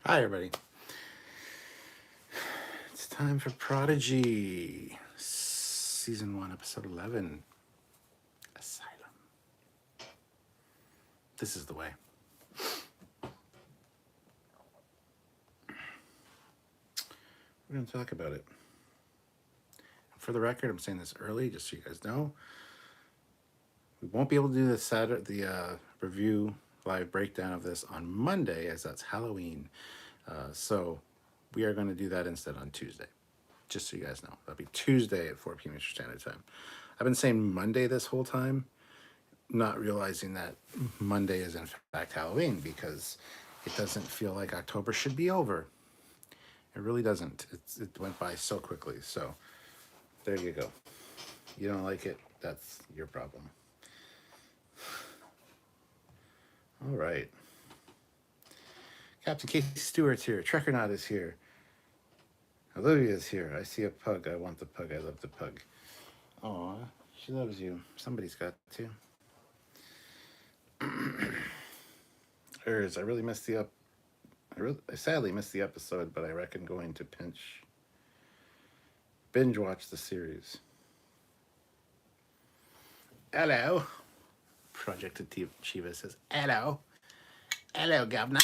Hi, everybody. It's time for Prodigy, Season 1, Episode 11, Asylum. This is the way. We're going to talk about it. For the record, I'm saying this early, just so you guys know. We won't be able to do the review live breakdown of this on Monday, as that's Halloween. So we are going to do that instead on Tuesday, just so you guys know. That'll be Tuesday at 4 p.m. Eastern Standard Time. I've been saying Monday this whole time, not realizing that Monday is in fact Halloween, because it doesn't feel like October should be over. It really doesn't. It went by so quickly. So there you go. You don't like it, that's your problem. All right. Captain Casey Stewart's here. Trekyards is here. Olivia's here. I see a pug. I want the pug. I love the pug. Aw, she loves you. Somebody's got to. I really missed the I sadly missed the episode, but I reckon going to binge watch the series. Hello. Project Chiva says, hello. Hello, governor.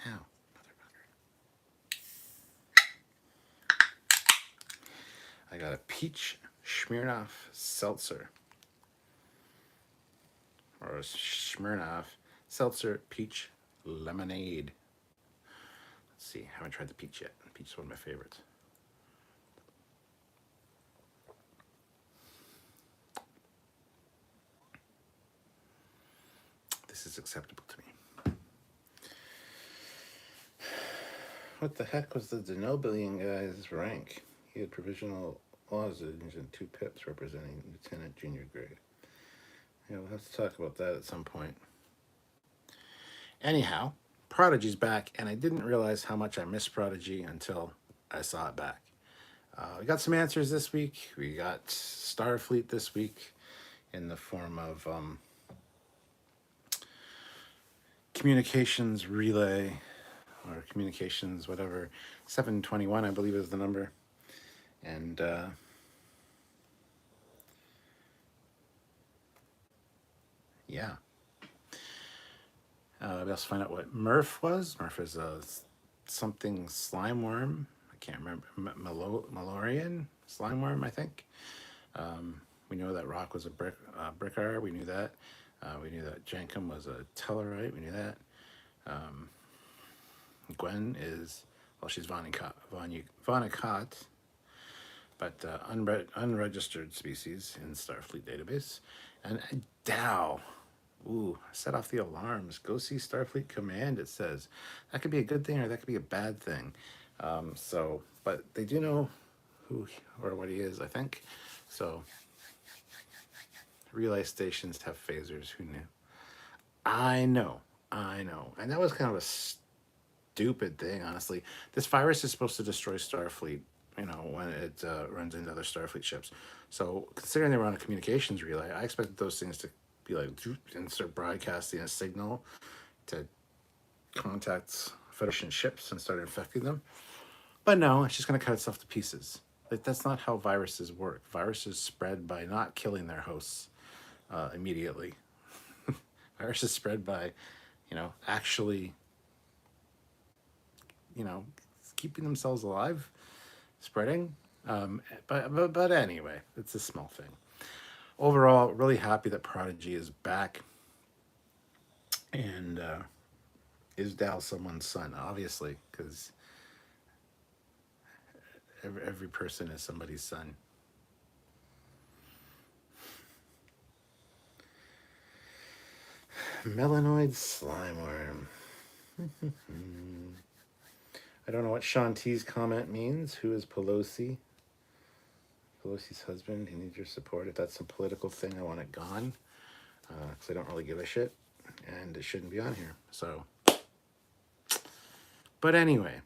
Ow, motherfucker. I got a peach Smirnoff seltzer. Or a Smirnoff seltzer peach lemonade. Let's see, haven't tried the peach yet. Peach is one of my favorites. This is acceptable to me. What the heck was the Denobilian guy's rank? He had provisional lozenge and 2 pips representing lieutenant junior grade. Yeah, we'll have to talk about that at some point. Anyhow, Prodigy's back, and I didn't realize how much I missed Prodigy until I saw it back. We got some answers this week. We got Starfleet this week in the form of communications relay, or communications whatever, 721 I believe is the number. And yeah. We also find out what Murph was. Murph is a something slime worm. I can't remember. Malorian slime worm, I think. We know that Rock was a Brickar. We knew that. We knew that Jankum was a Tellarite. We knew that. Gwen is, well, she's Vonnegut, but unregistered species in Starfleet database. And Dow. Ooh, set off the alarms. Go see Starfleet Command, it says. That could be a good thing or that could be a bad thing. But they do know who or what he is, I think. So, relay stations have phasers. Who knew? I know. And that was kind of a stupid thing, honestly. This virus is supposed to destroy Starfleet, when it runs into other Starfleet ships. So, considering they were on a communications relay, I expected those things to be like, and start broadcasting a signal to contact Federation ships and start infecting them. But no, it's just going to cut itself to pieces. Like, that's not how viruses work. Viruses spread by not killing their hosts immediately. Viruses spread by, actually, keeping themselves alive, spreading. But anyway, it's a small thing. Overall, really happy that Prodigy is back. And is Dal someone's son? Obviously, because every person is somebody's son. Melanoid slimeworm. I don't know what Shanti's comment means. Who is Pelosi? Pelosi's husband. He needs your support. If that's a political thing, I want it gone. Because I don't really give a shit. And it shouldn't be on here. So. But anyway.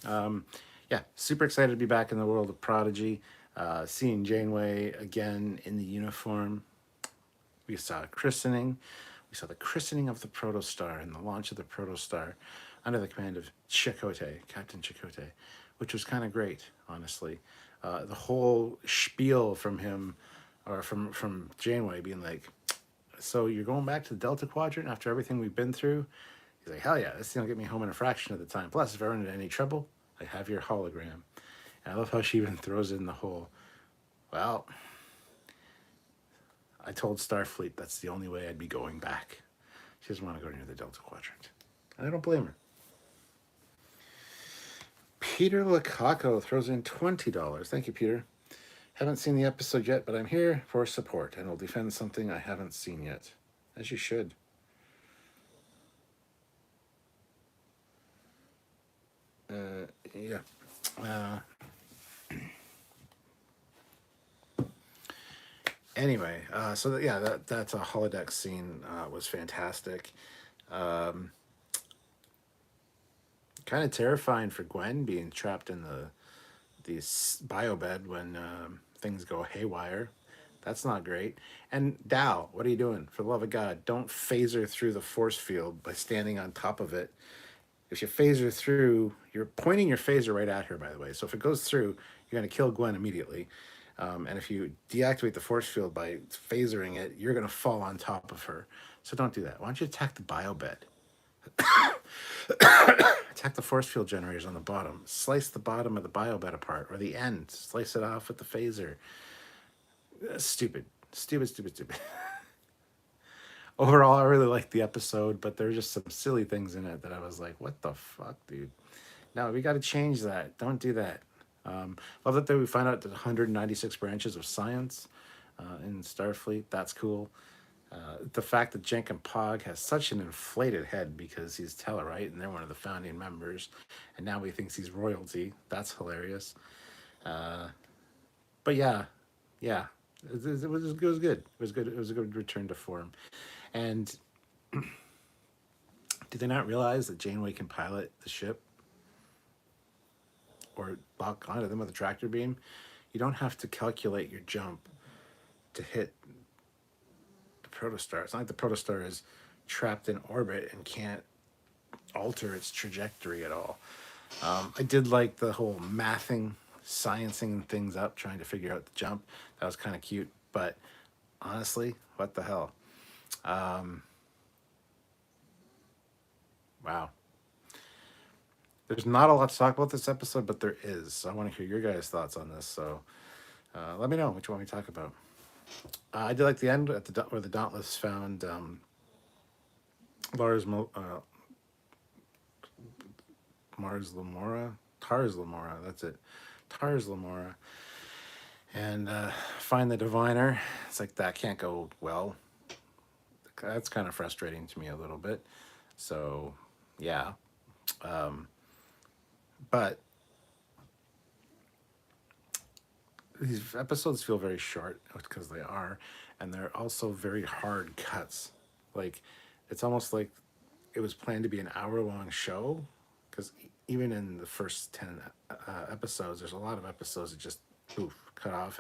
Yeah, super excited to be back in the world of Prodigy. Seeing Janeway again in the uniform. We saw a christening. We saw the christening of the Protostar and the launch of the Protostar. under the command of Captain Chakotay, which was kind of great, honestly. The whole spiel from him, or from Janeway, being like, "So you're going back to the Delta Quadrant after everything we've been through?" He's like, "Hell yeah, this thing will get me home in a fraction of the time. Plus, if I run into any trouble, I have your hologram." And I love how she even throws in the whole, "Well, I told Starfleet that's the only way I'd be going back." She doesn't want to go near the Delta Quadrant. And I don't blame her. Peter Lakako throws in $20. Thank you, Peter. Haven't seen the episode yet, but I'm here for support and will defend something I haven't seen yet. As you should. Yeah. Anyway, so that's a holodeck scene was fantastic. Kind of terrifying for Gwen being trapped in the biobed when things go haywire. That's not great. And Dow, what are you doing? For the love of God, don't phaser through the force field by standing on top of it. If you phaser through, you're pointing your phaser right at her, by the way. So if it goes through, you're going to kill Gwen immediately. And if you deactivate the force field by phasering it, you're going to fall on top of her. So don't do that. Why don't you attack the biobed? Attack the force field generators on the bottom. Slice the bottom of the biobed apart, or the end. Slice it off with the phaser. Stupid. Overall, I really liked the episode, but there were just some silly things in it that I was like, what the fuck, dude? No, we got to change that. Don't do that. Love that we find out that 196 branches of science in Starfleet. That's cool. The fact that Jenkin Pog has such an inflated head because he's Tellarite and they're one of the founding members, and now he thinks he's royalty. That's hilarious. But yeah, it was good. It was good. It was a good return to form. And did they not realize that Janeway can pilot the ship or lock onto them with a tractor beam? You don't have to calculate your jump to hit the protostar. It's not like the protostar is trapped in orbit and can't alter its trajectory at all. I did like the whole mathing, sciencing things up, trying to figure out the jump. That was kind of cute, but honestly, what the hell? Wow. There's not a lot to talk about this episode, but there is. So I want to hear your guys' thoughts on this. So let me know what you want me to talk about. I did like the end at where the Dauntless found Tars Lamora. That's it. Tars Lamora. And find the diviner. It's like, that can't go well. That's kind of frustrating to me a little bit. So, yeah. But these episodes feel very short because they are, and they're also very hard cuts. Like, it's almost like it was planned to be an hour-long show, because even in the first 10 episodes, there's a lot of episodes that just cut off,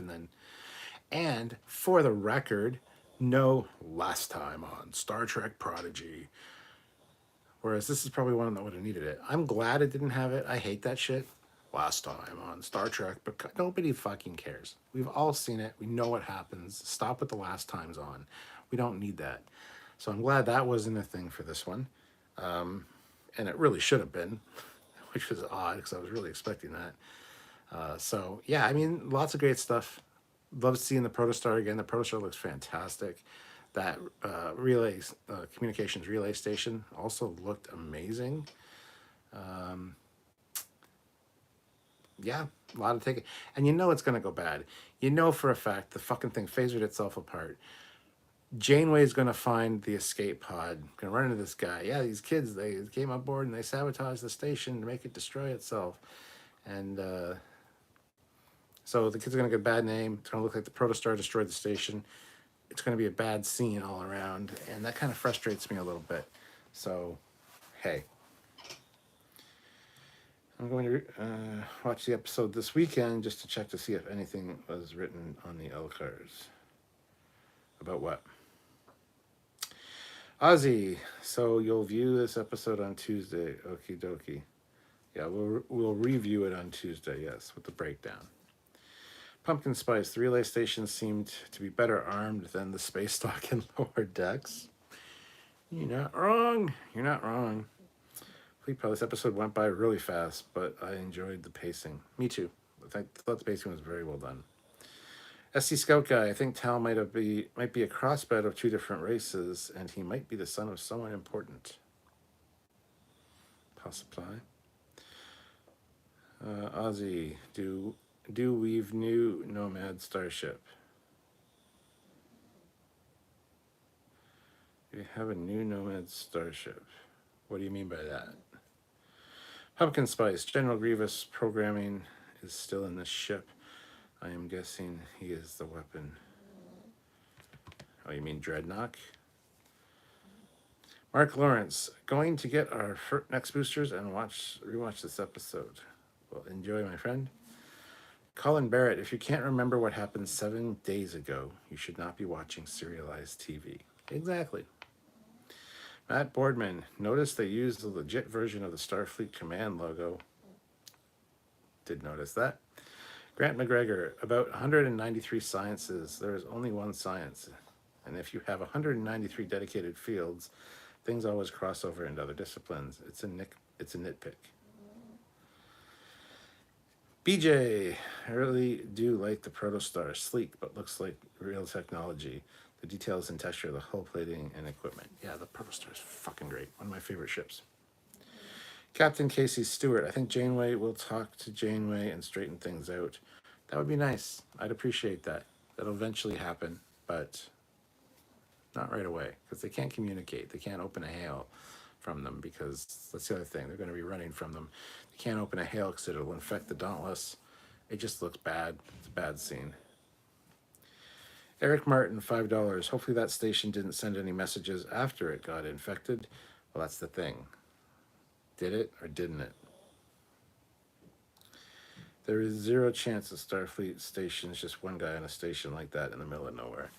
and for the record, no last time on Star Trek Prodigy. Whereas this is probably one that would have needed it. I'm glad it didn't have it. I hate that shit. Last time on Star Trek, but nobody fucking cares. We've all seen it. We know what happens. Stop with the last times on. We don't need that. So I'm glad that wasn't a thing for this one. And it really should have been, which was odd because I was really expecting that. So yeah, I mean, lots of great stuff. Love seeing the Protostar again. The Protostar looks fantastic. That communications relay station also looked amazing. Yeah, a lot of taking. And you know it's going to go bad. You know for a fact the fucking thing phasered itself apart. Janeway's going to find the escape pod, going to run into this guy. Yeah, these kids, they came aboard and they sabotaged the station to make it destroy itself. And so the kids are going to get a bad name. It's going to look like the Protostar destroyed the station. It's going to be a bad scene all around. And that kind of frustrates me a little bit. So, hey. I'm going to watch the episode this weekend just to check to see if anything was written on the Elcars. About what? Ozzy, so you'll view this episode on Tuesday. Okie dokie. Yeah, we'll review it on Tuesday, yes, with the breakdown. Pumpkin Spice, the relay stations seemed to be better armed than the space dock and lower decks. You're not wrong. You're not wrong. This episode went by really fast, but I enjoyed the pacing. Me too. I thought the pacing was very well done. SC Scout Guy, I think Tal might be a crossbred of two different races, and he might be the son of someone important. Power supply. Ozzy, do we've new Nomad starship? We have a new Nomad starship. What do you mean by that? Pumpkin Spice, General Grievous programming is still in this ship. I am guessing he is the weapon. Oh, you mean Dreadnought? Mark Lawrence, going to get our next boosters and rewatch this episode. Well, enjoy, my friend. Colin Barrett, if you can't remember what happened 7 days ago, you should not be watching serialized TV. Exactly. Matt Boardman, notice they used the legit version of the Starfleet Command logo. Did notice that. Grant McGregor, about 193 sciences, there is only one science. And if you have 193 dedicated fields, things always cross over into other disciplines. It's a nitpick. BJ, I really do like the Protostar. Sleek, but looks like real technology. The details and texture of the hull plating and equipment. Yeah, the Protostar is fucking great. One of my favorite ships. Captain Casey Stewart, I think Janeway will talk to Janeway and straighten things out. That would be nice. I'd appreciate that. That'll eventually happen, but not right away, because they can't communicate. They can't open a hail from them, because that's the other thing. They're going to be running from them. They can't open a hail because it'll infect the Dauntless. It just looks bad. It's a bad scene. Eric Martin, $5. Hopefully that station didn't send any messages after it got infected. Well, that's the thing. Did it or didn't it? There is zero chance that Starfleet station is just one guy on a station like that in the middle of nowhere.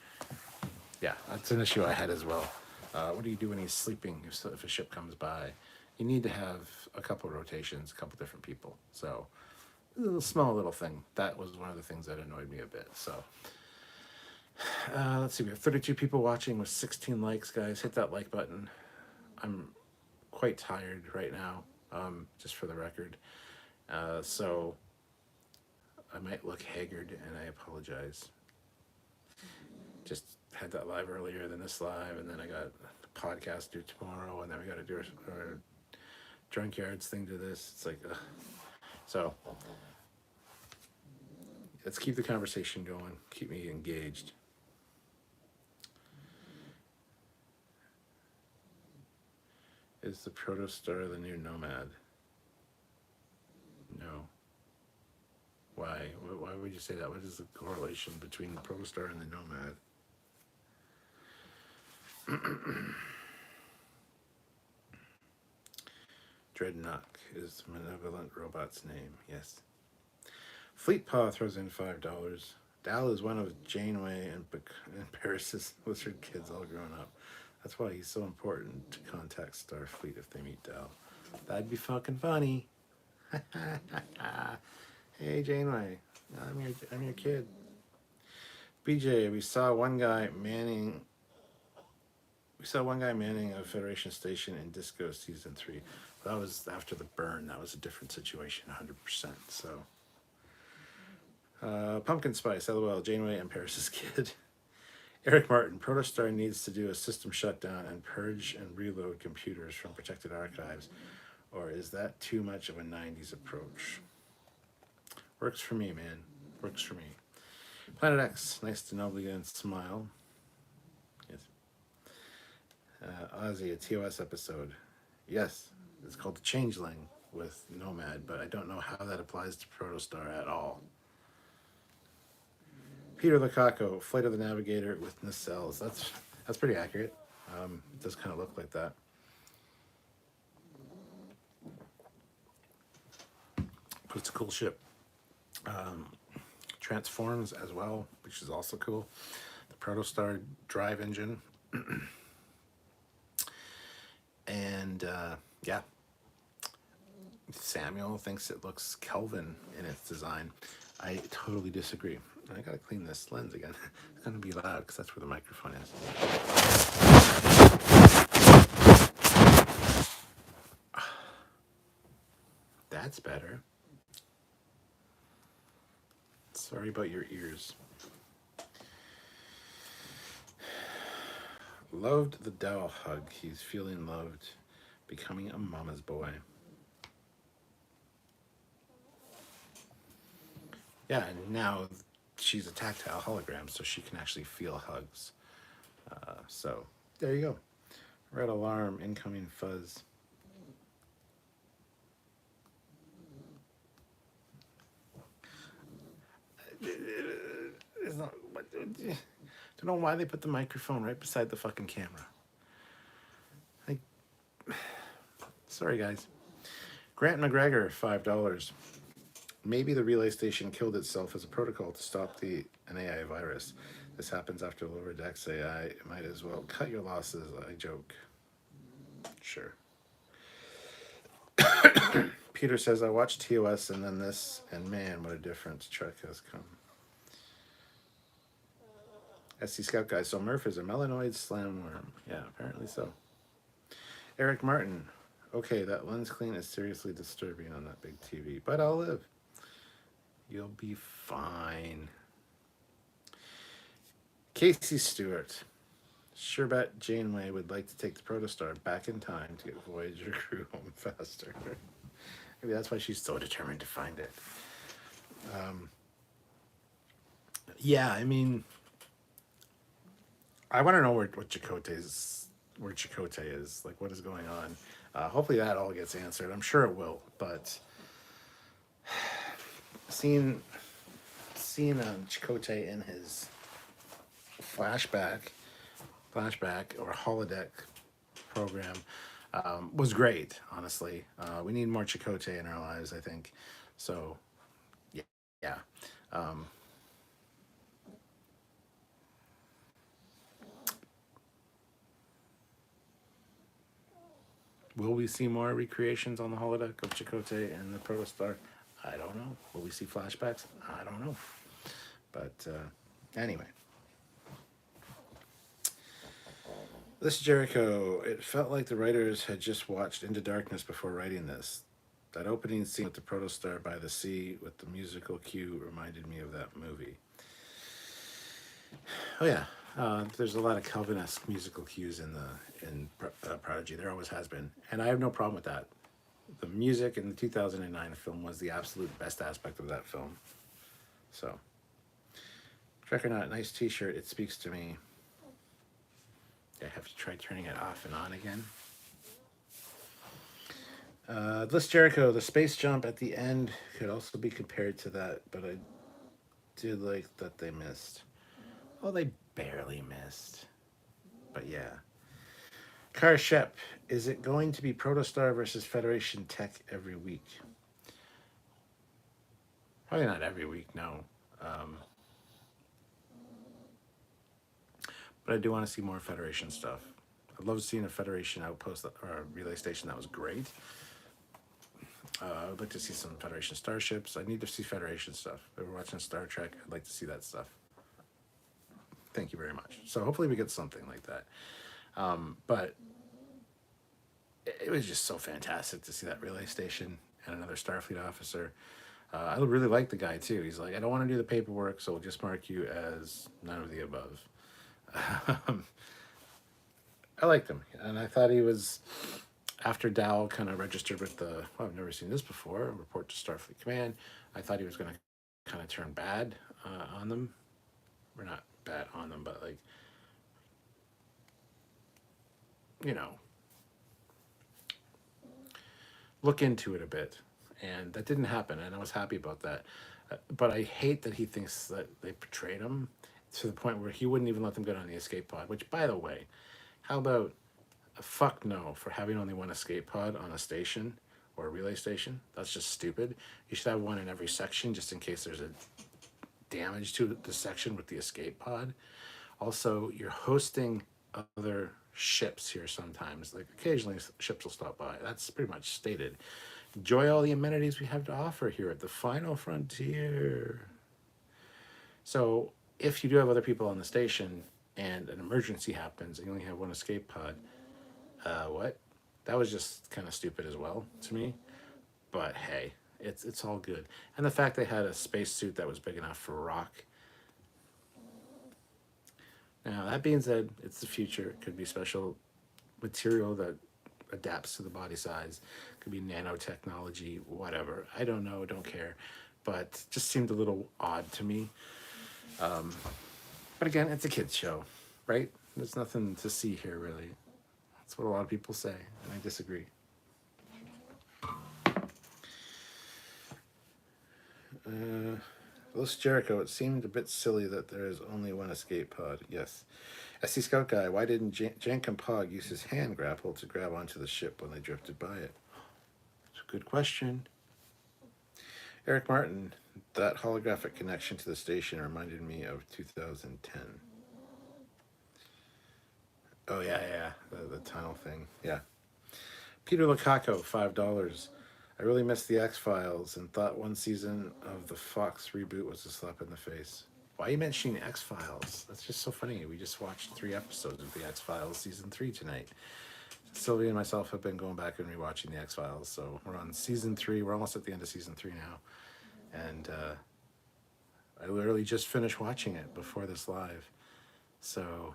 Yeah, that's an issue I had as well. What do you do when he's sleeping if a ship comes by? You need to have a couple rotations, a couple different people. So, a small little thing. That was one of the things that annoyed me a bit. So, let's see. We have 32 people watching with 16 likes, guys. Hit that like button. I'm quite tired right now, just for the record. So, I might look haggard, and I apologize. Just had that live earlier than this live, and then I got a podcast due tomorrow, and then we got to do our Trekyards thing to this. It's like, ugh. So let's keep the conversation going. Keep me engaged. Is the Protostar the new Nomad? No. Why? Why would you say that? What is the correlation between the Protostar and the Nomad? Dreadnought is the malevolent robot's name. Yes. Fleet Paw throws in $5. Dal is one of Janeway and Paris's lizard kids all grown up. That's why he's so important to contact Starfleet if they meet Dal. That'd be fucking funny. Hey Janeway, I'm your kid. BJ, we saw one guy manning a Federation station in Disco Season 3. That was after the burn. That was a different situation, 100%. So, Pumpkin Spice, LOL, Janeway and Paris's kid. Eric Martin, Protostar needs to do a system shutdown and purge and reload computers from protected archives. Or is that too much of a 90s approach? Works for me, man. Works for me. Planet X, nice to know again. Smile. Yes. Ozzy, a TOS episode. Yes, it's called The Changeling with Nomad, but I don't know how that applies to Protostar at all. Peter Lukaku, Flight of the Navigator with nacelles. That's pretty accurate. It does kind of look like that. But it's a cool ship. Transforms as well, which is also cool. The Protostar drive engine. And yeah, Samuel thinks it looks Kelvin in its design. I totally disagree. I gotta clean this lens again. It's gonna be loud because that's where the microphone is. That's better. Sorry about your ears. Loved the Dow hug. He's feeling loved. Becoming a mama's boy. Yeah, and now she's a tactile hologram, so she can actually feel hugs. So there you go. Red alarm, incoming fuzz. It's not, don't know why they put the microphone right beside the fucking camera. Like, sorry guys. Grant McGregor, $5. Maybe the relay station killed itself as a protocol to stop an AI virus. This happens after lower decks AI. Might as well cut your losses. I joke. Sure. Peter says, I watched TOS and then this, and man, what a difference. Trek has come. SC Scout Guy, so Murph is a melanoid slamworm. Yeah, apparently so. Eric Martin, okay, that lens clean is seriously disturbing on that big TV, but I'll live. You'll be fine. Casey Stewart, sure bet Janeway would like to take the Protostar back in time to get Voyager crew home faster. Maybe that's why she's so determined to find it. Yeah, I mean, I want to know where Chakotay is. Like, what is going on? Hopefully that all gets answered. I'm sure it will, but seeing Chakotay in his flashback or holodeck program was great. Honestly, we need more Chakotay in our lives, I think. So, yeah. Will we see more recreations on the holodeck of Chakotay and the Protostar? I don't know. Will we see flashbacks? I don't know. But anyway. This Jericho, it felt like the writers had just watched Into Darkness before writing this. That opening scene with the Protostar by the sea with the musical cue reminded me of that movie. Oh yeah, there's a lot of Kelvin-esque musical cues in Prodigy. There always has been, and I have no problem with that. The music in the 2009 film was the absolute best aspect of that film. So, Trekyards, nice T-shirt. It speaks to me. I have to try turning it off and on again. This Jericho, the space jump at the end could also be compared to that, but I did like that they missed. Well, they barely missed. But yeah. Car Shep, is it going to be Protostar versus Federation Tech every week? Probably not every week, no. But I do want to see more Federation stuff. I'd love seeing a Federation outpost or a relay station. That was great. I'd like to see some Federation starships. I need to see Federation stuff. If we're watching Star Trek, I'd like to see that stuff. Thank you very much. So hopefully we get something like that. But it was just so fantastic to see that relay station and another Starfleet officer. I really like the guy too. He's like, I don't want to do the paperwork, so we'll just mark you as none of the above. I liked him, and I thought he was, after Dow kind of registered with I've never seen this before, a report to Starfleet Command, I thought he was going to kind of turn bad on them. We're not bad on them, but like, you know, look into it a bit. And that didn't happen, and I was happy about that. But I hate that he thinks that they portrayed him to the point where he wouldn't even let them get on the escape pod, which, by the way, how about a fuck no for having only one escape pod on a station or a relay station? That's just stupid. You should have one in every section just in case there's a damage to the section with the escape pod. Also, you're hosting other ships here sometimes. Like occasionally ships will stop by. That's pretty much stated. Enjoy all the amenities we have to offer here at the Final Frontier. So if you do have other people on the station and an emergency happens and you only have one escape pod, what? That was just kind of stupid as well to me. But hey, it's all good. And the fact they had a spacesuit that was big enough for Rock. Now, that being said, it's the future. It could be special material that adapts to the body size. It could be nanotechnology, whatever. I don't know, don't care. But just seemed a little odd to me. But again, it's a kid's show, right? There's nothing to see here, really. That's what a lot of people say, and I disagree. Los Jericho, it seemed a bit silly that there is only one escape pod. Yes. SC Scout Guy, why didn't Jank and Pog use his hand grapple to grab onto the ship when they drifted by it? It's a good question. Eric Martin, that holographic connection to the station reminded me of 2010. Oh, yeah. The tunnel thing. Yeah. Peter Lukaku, $5. I really missed the X-Files and thought one season of the Fox reboot was a slap in the face. Why are you mentioning X-Files? That's just so funny. We just watched 3 episodes of the X-Files season 3 tonight. Sylvia and myself have been going back and rewatching the X-Files. So we're on season 3. We're almost at the end of season 3 now. And I literally just finished watching it before this live. So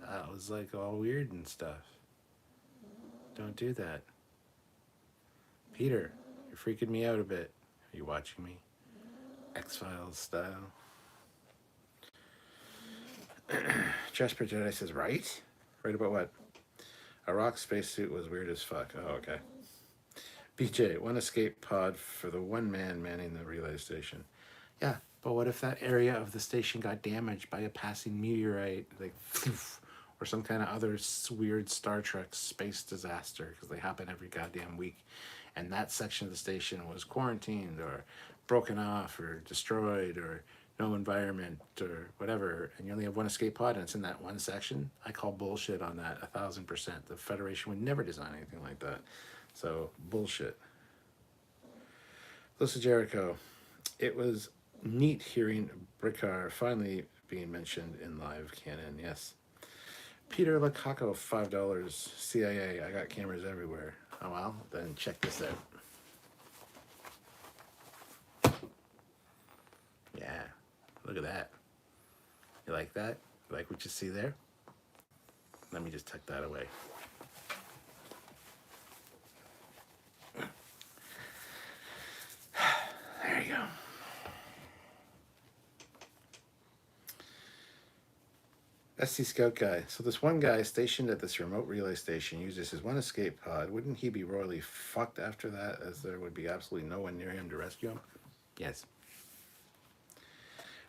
I was like all weird and stuff. Don't do that. Peter, you're freaking me out a bit. Are you watching me? X-Files style. Jasper Jedi says, right? Right about what? A Rock spacesuit was weird as fuck. Oh, okay. BJ, one escape pod for the one man manning the relay station. Yeah, but what if that area of the station got damaged by a passing meteorite, like, or some kind of other weird Star Trek space disaster, because they happen every goddamn week, and that section of the station was quarantined or broken off or destroyed or no environment or whatever, and you only have one escape pod and it's in that one section? I call bullshit on that 1,000%. The Federation would never design anything like that. So, bullshit. Lisa Jericho, it was neat hearing Brickar finally being mentioned in live canon, yes. Peter Lukaku, $5. CIA, I got cameras everywhere. Oh well, then check this out. Yeah, look at that. You like that? You like what you see there? Let me just tuck that away. There you go. SC Scout Guy. So this one guy stationed at this remote relay station uses his one escape pod. Wouldn't he be royally fucked after that, as there would be absolutely no one near him to rescue him? Yes.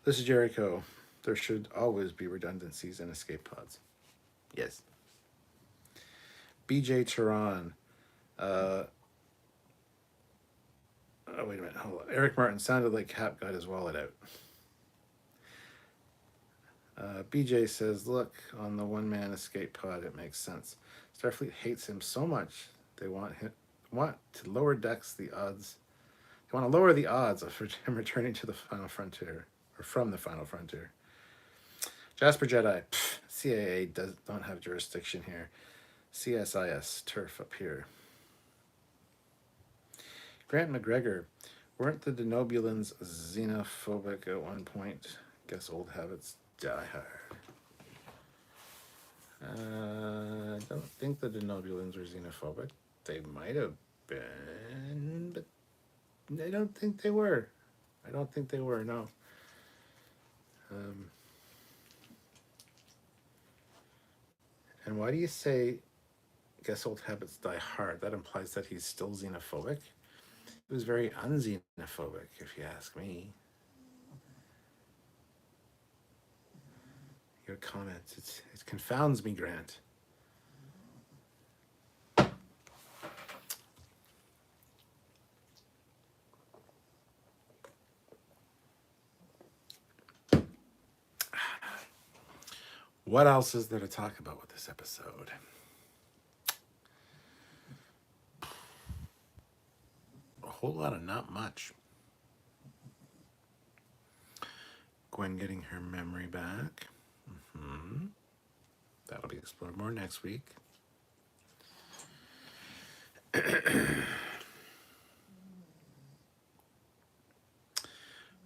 This is Jericho. There should always be redundancies in escape pods. Yes. BJ Tehran. Oh, wait a minute. Hold on. Eric Martin sounded like Cap got his wallet out. BJ says, look, on the one-man escape pod, it makes sense. Starfleet hates him so much, they want to lower decks the odds. They want to lower the odds of him returning to the Final Frontier, or from the Final Frontier. Jasper Jedi, CAA don't have jurisdiction here. CSIS, turf up here. Grant McGregor, weren't the Denobulans xenophobic at one point? Guess old habits die hard. I don't think the Denobulans were xenophobic. They might have been, but I don't think they were. No. And why do you say, guess old habits die hard? That implies that he's still xenophobic. He was very unxenophobic, if you ask me. Your comments, it confounds me, Grant. What else is there to talk about with this episode? A whole lot of not much. Gwen getting her memory back. That'll be explored more next week.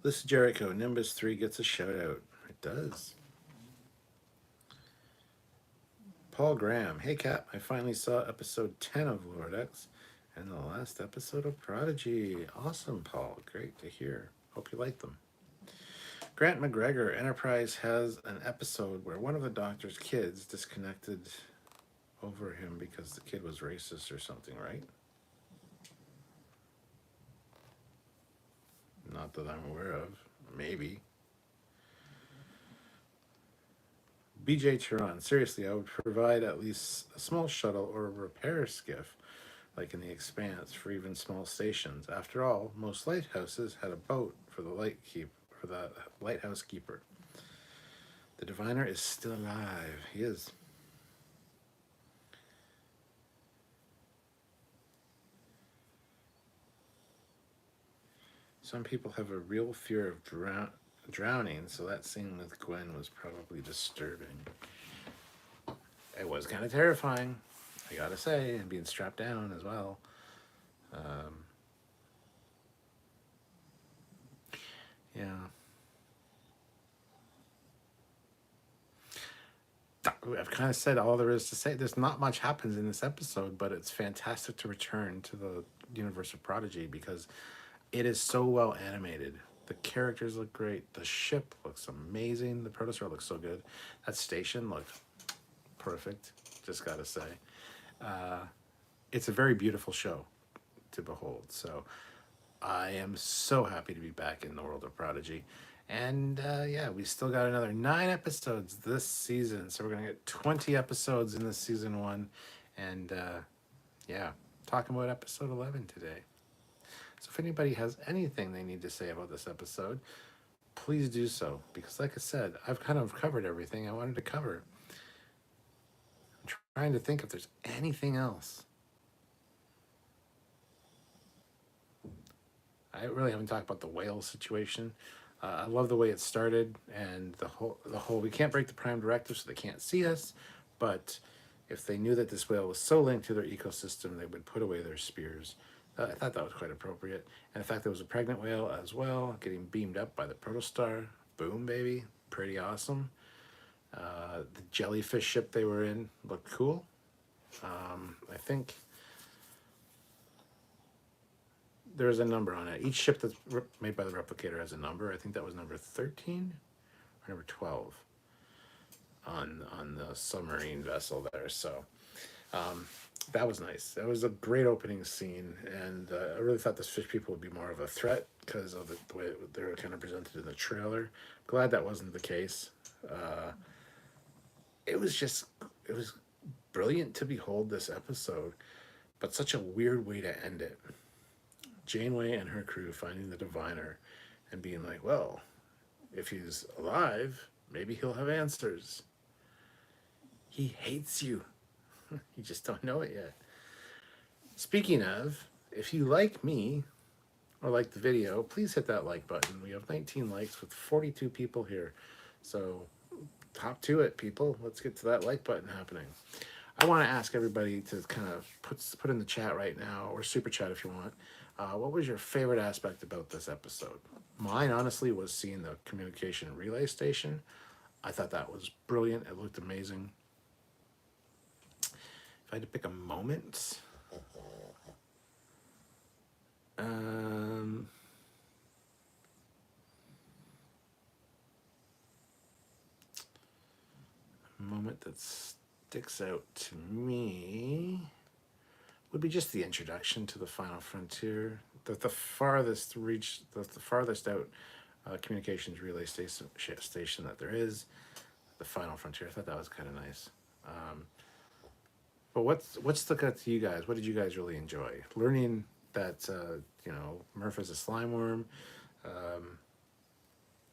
This is Jericho. Nimbus 3 gets a shout out. It does. Paul Graham. Hey, Cap. I finally saw episode 10 of Lord X and the last episode of Prodigy. Awesome, Paul. Great to hear. Hope you like them. Grant McGregor. Enterprise has an episode where one of the Doctor's kids disconnected over him because the kid was racist or something, right? Not that I'm aware of. Maybe. BJ Turan. Seriously, I would provide at least a small shuttle or a repair skiff, like in The Expanse, for even small stations. After all, most lighthouses had a boat for the lighthouse keeper. The diviner is still alive. He is. Some people have a real fear of drowning, so that scene with Gwen was probably disturbing. It was kind of terrifying, I gotta say, and being strapped down as well. Yeah. I've kind of said all there is to say. There's not much happens in this episode, but it's fantastic to return to the universe of Prodigy because it is so well animated. The characters look great. The ship looks amazing. The Protostar looks so good. That station looked perfect, just gotta say. It's a very beautiful show to behold. So I am so happy to be back in the world of Prodigy. And yeah, we still got another 9 episodes this season. So we're going to get 20 episodes in this season 1. And yeah, talking about episode 11 today. So if anybody has anything they need to say about this episode, please do so. Because like I said, I've kind of covered everything I wanted to cover. I'm trying to think if there's anything else. I really haven't talked about the whale situation. I love the way it started, and the whole we can't break the Prime Directive, so they can't see us. But if they knew that this whale was so linked to their ecosystem, they would put away their spears. I thought that was quite appropriate, and the fact there was a pregnant whale as well, getting beamed up by the Protostar. Boom, baby, pretty awesome. The jellyfish ship they were in looked cool. I think there's a number on it. Each ship that's made by the Replicator has a number. I think that was number 13 or number 12 on the submarine vessel there. So that was nice. That was a great opening scene, and I really thought this fish people would be more of a threat because of the way they were kind of presented in the trailer. Glad that wasn't the case. It was brilliant to behold this episode, but such a weird way to end it. Janeway and her crew finding the diviner and being like, well, if he's alive, maybe he'll have answers. He hates you. You just don't know it yet. Speaking of, if you like me or like the video, please hit that like button. We have 19 likes with 42 people here. So hop to it, people. Let's get to that like button happening. I want to ask everybody to kind of put in the chat right now, or super chat if you want. What was your favorite aspect about this episode? Mine, honestly, was seeing the communication relay station. I thought that was brilliant. It looked amazing. If I had to pick a moment, a moment that sticks out to me would be just the introduction to the Final Frontier, the farthest out communications relay station that there is, the Final Frontier. I thought that was kind of nice. But what stuck out to you guys? What did you guys really enjoy? Learning that Murph is a slime worm.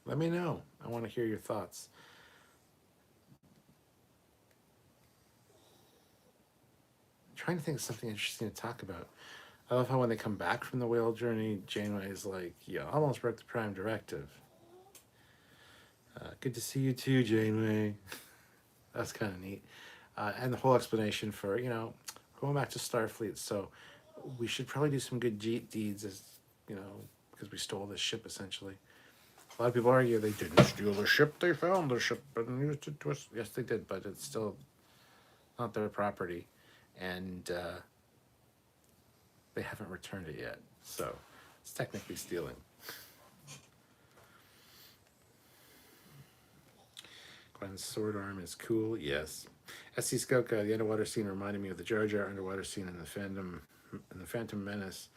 Let me know. I want to hear your thoughts. trying to think of something interesting to talk about. I love how when they come back from the whale journey, Janeway is like, "You almost broke the Prime Directive." Good to see you too, Janeway. That's kind of neat. And the whole explanation for, going back to Starfleet. So we should probably do some good deeds as, because we stole this ship essentially. A lot of people argue they didn't steal the ship, they found the ship and used it to us. Yes, they did, but it's still not their property. And they haven't returned it yet. So it's technically stealing. Gwen's sword arm is cool, yes. S.C. Skoka, the underwater scene reminded me of the Jar Jar underwater scene in the Phantom Menace.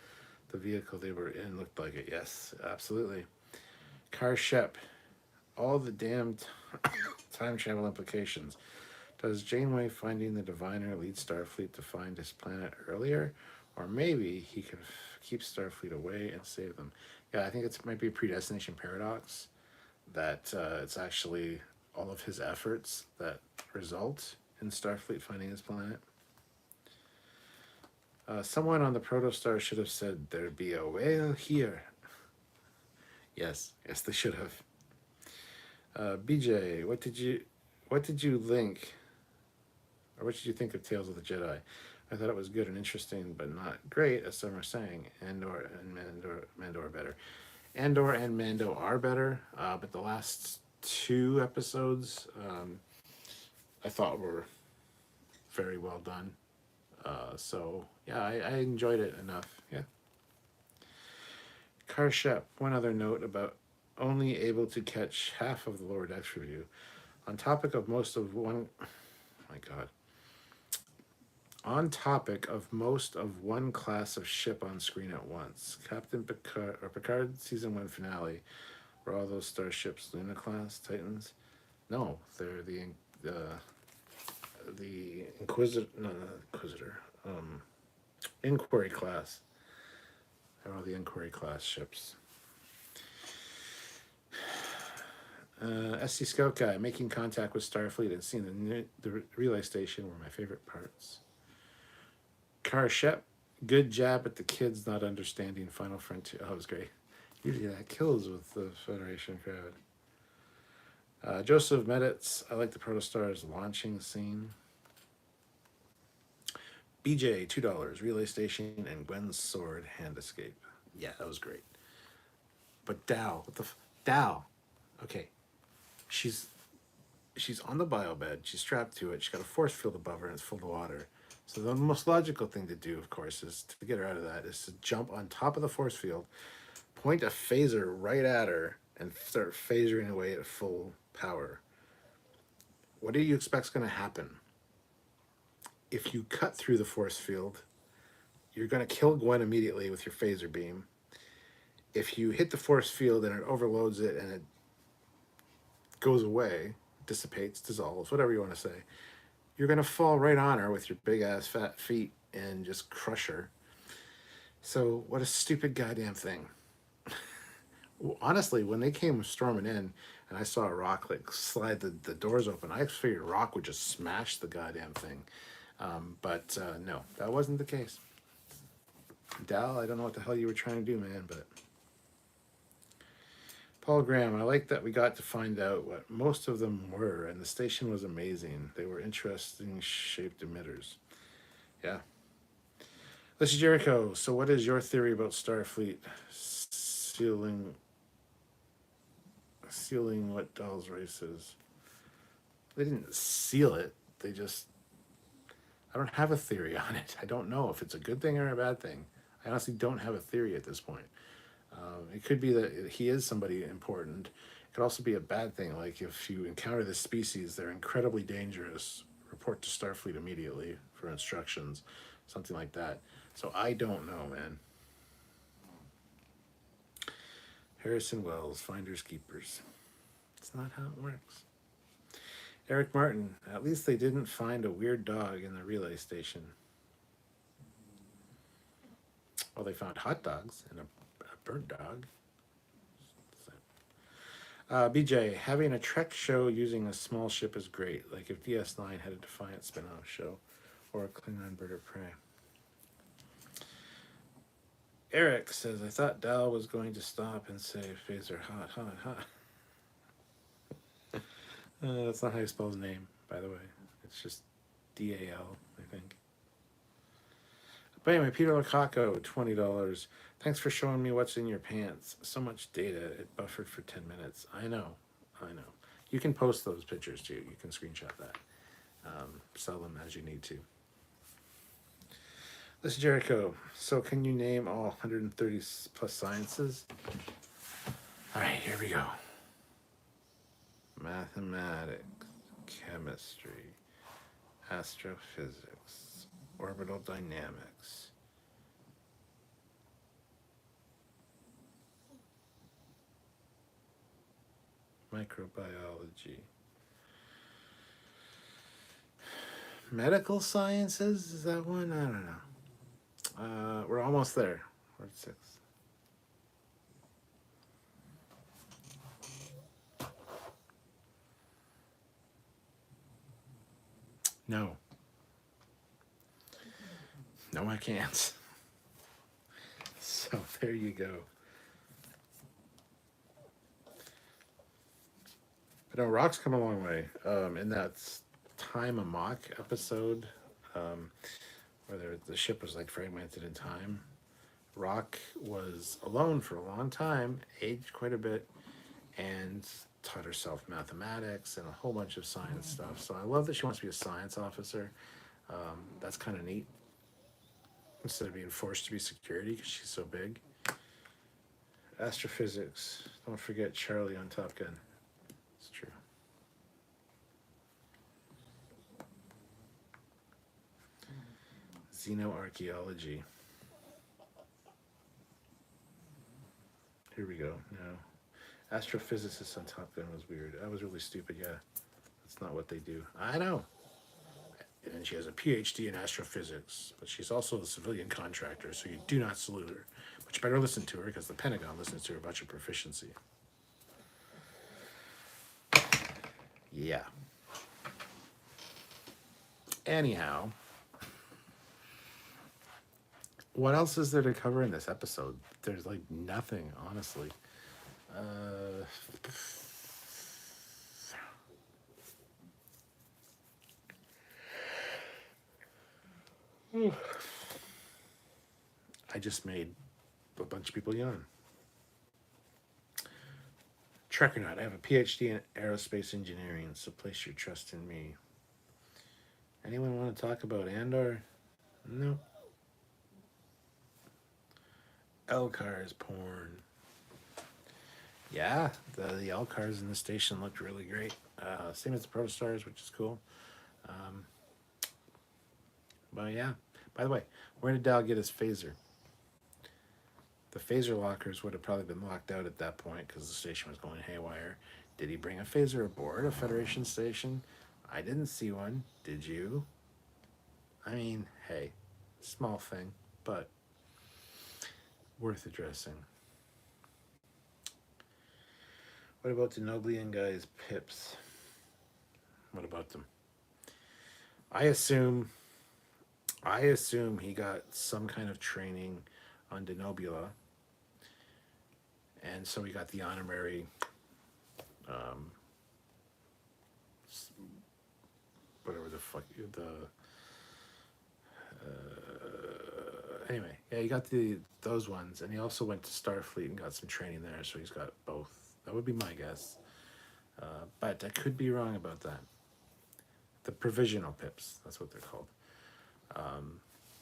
The vehicle they were in looked like it. Yes, absolutely. Car Shep, all the damn time travel implications. Does Janeway finding the Diviner lead Starfleet to find his planet earlier? Or maybe he can keep Starfleet away and save them. Yeah, I think it might be a predestination paradox, that it's actually all of his efforts that result in Starfleet finding his planet. Someone on the protostar should have said there'd be a whale here. Yes, they should have. BJ, what did you think, or what did you think of Tales of the Jedi? I thought it was good and interesting, but not great, as some are saying. Andor and Mando are better. Andor and Mando are better, but the last 2 episodes I thought were very well done. So yeah, I enjoyed it enough. Yeah. Karshep, one other note about only able to catch half of the Lower Decks review. On topic of most of one class of ship on screen at once. Captain Picard, or Picard season 1 finale. Were all those starships Luna class Titans? No, they're the Inquisitor. No, not Inquisitor. Inquiry class. They're all the Inquiry class ships. SC Scout Guy, making contact with Starfleet and seeing the relay station were my favorite parts. Car Shep, good jab at the kids not understanding Final Frontier. Oh, it was great. Usually that kills with the Federation crowd. Joseph Meditz, I like the Protostar's launching scene. BJ, $2, relay station and Gwen's sword hand escape. Yeah, that was great. But Dow, Dow? Okay, she's on the bio bed. She's strapped to it. She's got a force field above her and it's full of water. So the most logical thing to do, of course, is to get her out of that, is to jump on top of the force field, point a phaser right at her, and start phasering away at full power. What do you expect is going to happen? If you cut through the force field, you're going to kill Gwen immediately with your phaser beam. If you hit the force field and it overloads it and it goes away, dissipates, dissolves, whatever you want to say, you're going to fall right on her with your big ass fat feet and just crush her. So what a stupid goddamn thing. Honestly, when they came storming in and I saw a rock like slide the doors open, I figured a rock would just smash the goddamn thing. But no, that wasn't the case. Dal, I don't know what the hell you were trying to do, man, but... Paul Graham, I like that we got to find out what most of them were, and the station was amazing. They were interesting shaped emitters. Yeah. This is Jericho. So what is your theory about Starfleet sealing what Dahl's race is? They didn't seal it. They just... I don't have a theory on it. I don't know if it's a good thing or a bad thing. I honestly don't have a theory at this point. It could be that he is somebody important. It could also be a bad thing, like if you encounter this species, they're incredibly dangerous. Report to Starfleet immediately for instructions, something like that. So I don't know, man. Harrison Wells, finders keepers. It's not how it works. Eric Martin, at least they didn't find a weird dog in the relay station. Well, they found hot dogs and a bird dog. BJ, having a Trek show using a small ship is great. Like if DS9 had a Defiant spin-off show. or a Klingon bird of prey. Eric says, I thought Dal was going to stop and say phaser hot, hot, hot. That's not how you spell his name, by the way. It's just D-A-L, I think. But anyway, Peter Locaco, $20. Thanks for showing me what's in your pants. So much data, it buffered for 10 minutes. I know. You can post those pictures too. You can screenshot that. Sell them as you need to. This is Jericho. So can you name all 130 plus sciences? All right, here we go. Mathematics, chemistry, astrophysics, orbital dynamics, microbiology, medical sciences, is that one? I don't know. We're almost there. We're at 6. No. No, I can't. So there you go. But no, Rock's come a long way. In that Time Amok episode, where the ship was like fragmented in time, Rock was alone for a long time, aged quite a bit, and taught herself mathematics and a whole bunch of science stuff. So I love that she wants to be a science officer. That's kind of neat. Instead of being forced to be security because she's so big. Astrophysics. Don't forget Charlie on Top Gun. It's true. Xenoarchaeology. Here we go. No. Astrophysicist on Top Gun was weird. That was really stupid, yeah. That's not what they do. I know. And she has a PhD in astrophysics, but she's also a civilian contractor, so you do not salute her. But you better listen to her, because the Pentagon listens to her about your proficiency. Yeah. Anyhow, what else is there to cover in this episode? There's like nothing, honestly. I just made a bunch of people yawn. Trekyards, I have a PhD in aerospace engineering, so place your trust in me. Anyone want to talk about Andor? No. L-Cars porn. Yeah, the L-Cars in the station looked really great. Same as the Protostars, which is cool. But yeah, by the way, where did Dal get his phaser? The phaser lockers would have probably been locked out at that point because the station was going haywire. Did he bring a phaser aboard a Federation station? I didn't see one. Did you? I mean, hey, small thing, but worth addressing. What about the Noblian guy's pips? What about them? I assume he got some kind of training on Denobula, and so he got the honorary whatever the fuck anyway, yeah, he got those ones, and he also went to Starfleet and got some training there, so he's got both. That would be my guess, but I could be wrong about that. The provisional pips, that's what they're called.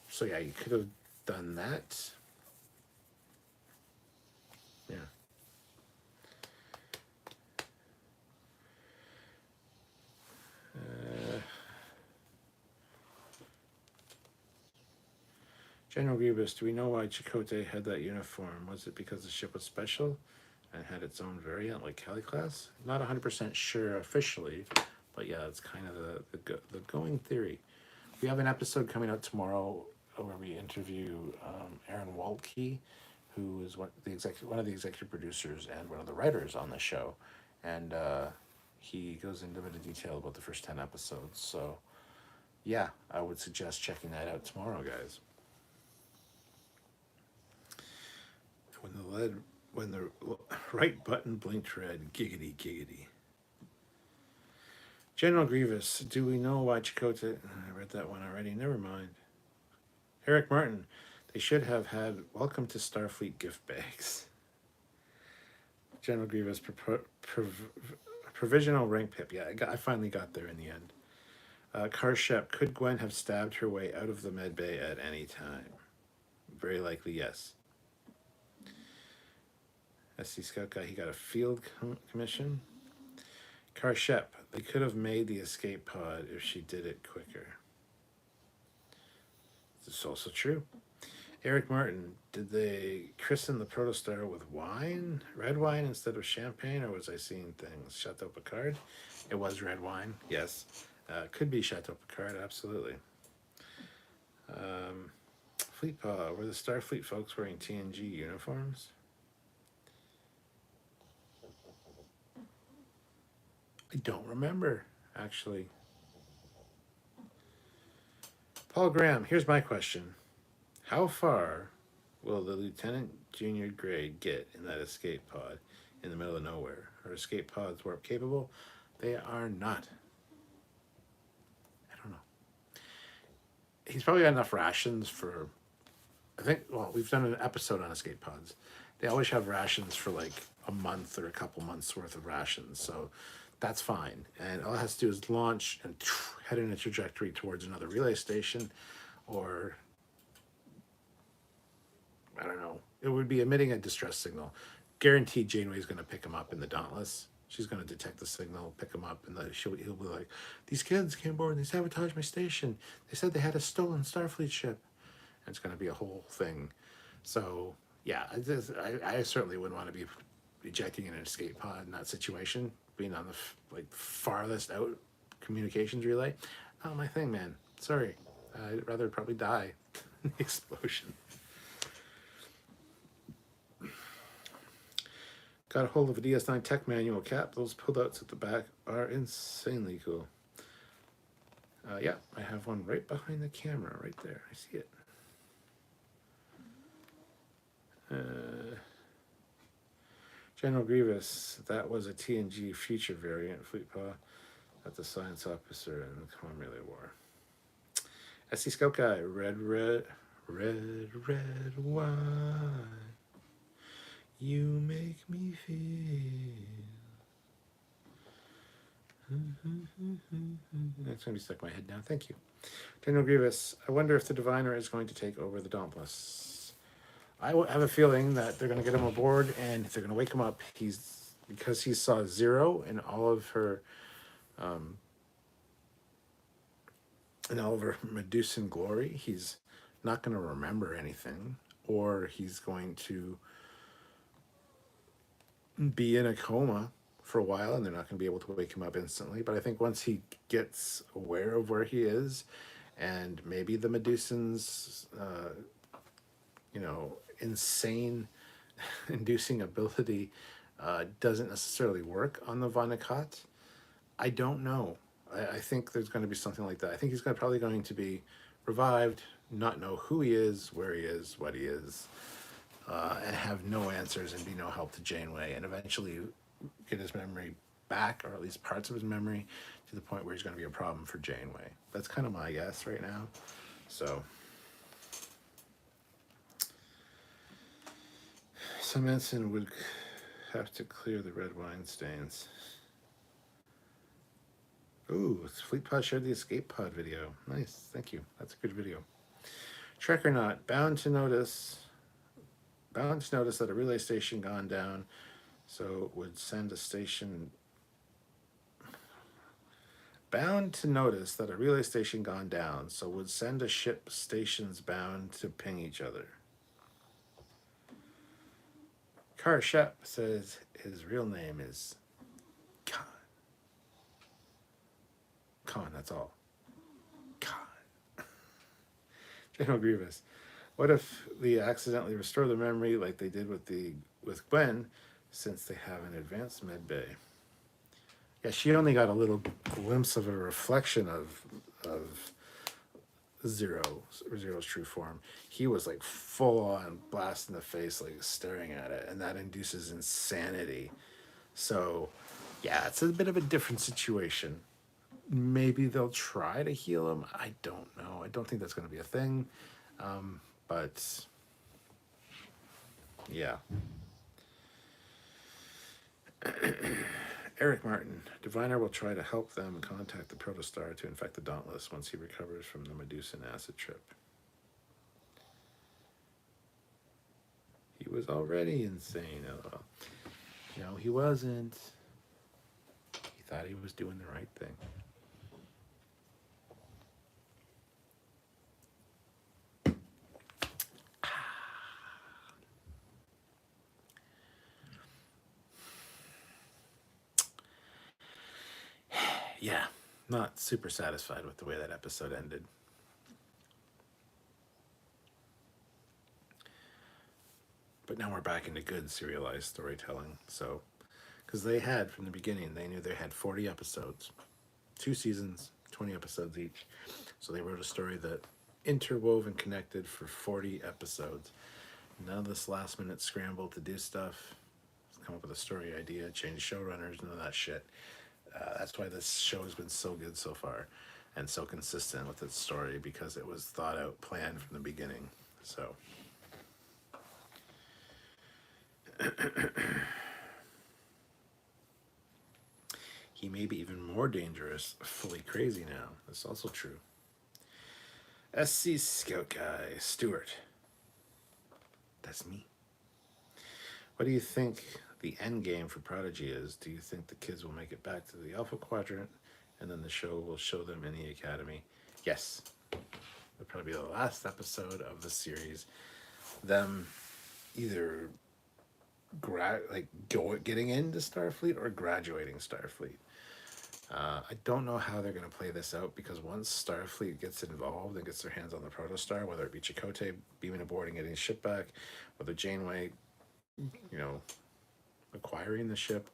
So yeah, you could have done that. Yeah. General Grievous, do we know why Chakotay had that uniform? Was it because the ship was special and had its own variant like Cali class? Not 100% sure officially, but yeah, it's kind of the going theory. We have an episode coming out tomorrow where we interview Aaron Waltke, who is one of the executive producers and one of the writers on the show, and he goes into a bit of detail about the first 10 episodes. So yeah, I would suggest checking that out tomorrow, guys. When the right button blinked red, giggity, giggity. General Grievous, do we know why Chakotay... I read that one already, never mind. Eric Martin, they should have had Welcome to Starfleet gift bags. General Grievous, provisional rank pip. Yeah, I finally got there in the end. Karshep, could Gwen have stabbed her way out of the med bay at any time? Very likely, yes. SC Scout guy, he got a field commission. Karshep, they could have made the escape pod if she did it quicker. This is also true. Eric Martin, did they christen the protostar with wine? Red wine instead of champagne, or was I seeing things? Chateau Picard? It was red wine, yes. Could be Chateau Picard, absolutely. Fleet Paw, were the Starfleet folks wearing TNG uniforms? I don't remember, actually. Paul Graham, here's my question. How far will the Lieutenant Junior grade get in that escape pod in the middle of nowhere? Are escape pods warp capable? They are not. I don't know. He's probably got enough rations for... I think, well, we've done an episode on escape pods. They always have rations for like a month or a couple months worth of rations. So that's fine. And all it has to do is launch and head in a trajectory towards another relay station, or I don't know. It would be emitting a distress signal. Guaranteed Janeway's going to pick him up in the Dauntless. She's going to detect the signal, pick him up, and he'll be like, these kids came aboard and they sabotaged my station. They said they had a stolen Starfleet ship. And it's going to be a whole thing. So, yeah, I certainly wouldn't want to be ejecting in an escape pod in that situation, being on the farthest out communications relay. Not my thing, man. Sorry. I'd rather probably die in the explosion. Got a hold of a DS9 tech manual cap. Those pull-outs at the back are insanely cool. Yeah, I have one right behind the camera, right there. I see it. General Grievous, that was a TNG future variant, Fleetpaw, that the science officer in the Common Relay War. SC Scout Guy, red wine, you make me feel. That's going to be stuck in my head now. Thank you. General Grievous, I wonder if the Diviner is going to take over the Dauntless. I have a feeling that they're going to get him aboard and they're going to wake him up. Because he saw Zero in all of her Medusan glory, he's not going to remember anything, or he's going to be in a coma for a while and they're not going to be able to wake him up instantly. But I think once he gets aware of where he is, and maybe the Medusans, insane inducing ability doesn't necessarily work on the Vanakat. I don't know. I think there's going to be something like that. I think he's probably going to be revived, not know who he is, where he is, what he is, and have no answers and be no help to Janeway, and eventually get his memory back, or at least parts of his memory, to the point where he's going to be a problem for Janeway. That's kind of my guess right now. So... some Ensign would have to clear the red wine stains. Ooh, Fleetpod shared the escape pod video. Nice, thank you. That's a good video. Trekyards, bound to notice that a relay station gone down, so would send a station. Bound to notice that a relay station gone down, so would send a ship stations bound to ping each other. Karshep says his real name is Khan. Khan, that's all. Khan. General Grievous. What if they accidentally restore the memory like they did with Gwen, since they have an advanced med bay? Yeah, she only got a little glimpse of a reflection of Zero's true form. He was like full on blast in the face, like staring at it, and that induces insanity. So, yeah, it's a bit of a different situation. Maybe they'll try to heal him. I don't know. I don't think that's going to be a thing. But yeah. Eric Martin, Diviner will try to help them contact the Protostar to infect the Dauntless once he recovers from the Medusan acid trip. He was already insane. No, he wasn't. He thought he was doing the right thing. Yeah, not super satisfied with the way that episode ended. But now we're back into good serialized storytelling. So, because they had, from the beginning, they knew they had 40 episodes, 2 seasons, 20 episodes each. So they wrote a story that interwove and connected for 40 episodes. None of this last minute scramble to do stuff, come up with a story idea, change showrunners, none of that shit. That's why this show has been so good so far and so consistent with its story, because it was thought out, planned from the beginning. So he may be even more dangerous, fully crazy now. That's also true. SC Scout Guy, Stewart. That's me. What do you think the end game for Prodigy is? Do you think the kids will make it back to the Alpha Quadrant and then the show will show them in the Academy? Yes. It'll probably be the last episode of the series. Them either getting into Starfleet or graduating Starfleet. I don't know how they're going to play this out, because once Starfleet gets involved and gets their hands on the Protostar, whether it be Chakotay beaming aboard and getting his ship back, whether Janeway, acquiring the ship,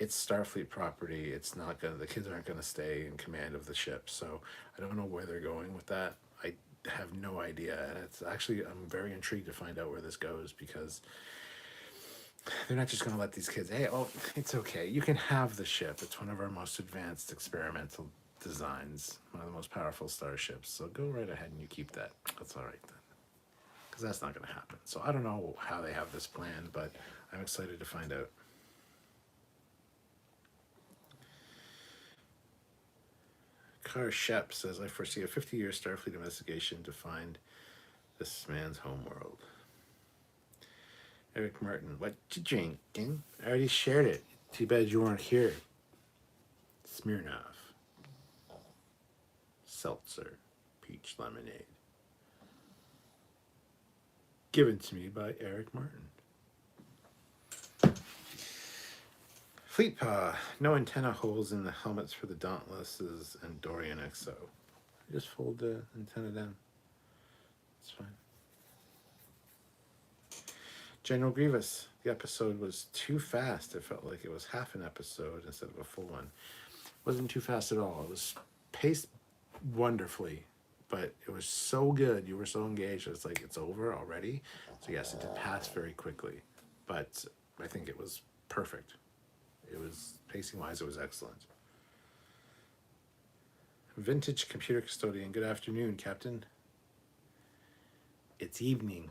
it's Starfleet property. It's not gonna. The kids aren't gonna stay in command of the ship. So I don't know where they're going with that. I have no idea, and it's actually, I'm very intrigued to find out where this goes, because they're not just going to let these kids, hey, oh, it's okay, you can have the ship. It's one of our most advanced experimental designs, one of the most powerful starships. So go right ahead and you keep that. That's all right then. Because that's not going to happen. So I don't know how they have this planned, but I'm excited to find out. Carr Shep says, I foresee a 50-year Starfleet investigation to find this man's homeworld. Eric Martin, what you drinking? I already shared it. Too bad you weren't here. Smirnoff. Seltzer. Peach lemonade. Given to me by Eric Martin. Fleetpaw. No antenna holes in the helmets for the Dauntlesses and Dorian XO. Just fold the antenna down. It's fine. General Grievous, the episode was too fast. It felt like it was half an episode instead of a full one. It wasn't too fast at all. It was paced wonderfully, but it was so good. You were so engaged. It's like, it's over already. So yes, it did pass very quickly, but I think it was perfect. It was, pacing-wise, it was excellent. Vintage Computer Custodian, good afternoon, Captain. It's evening.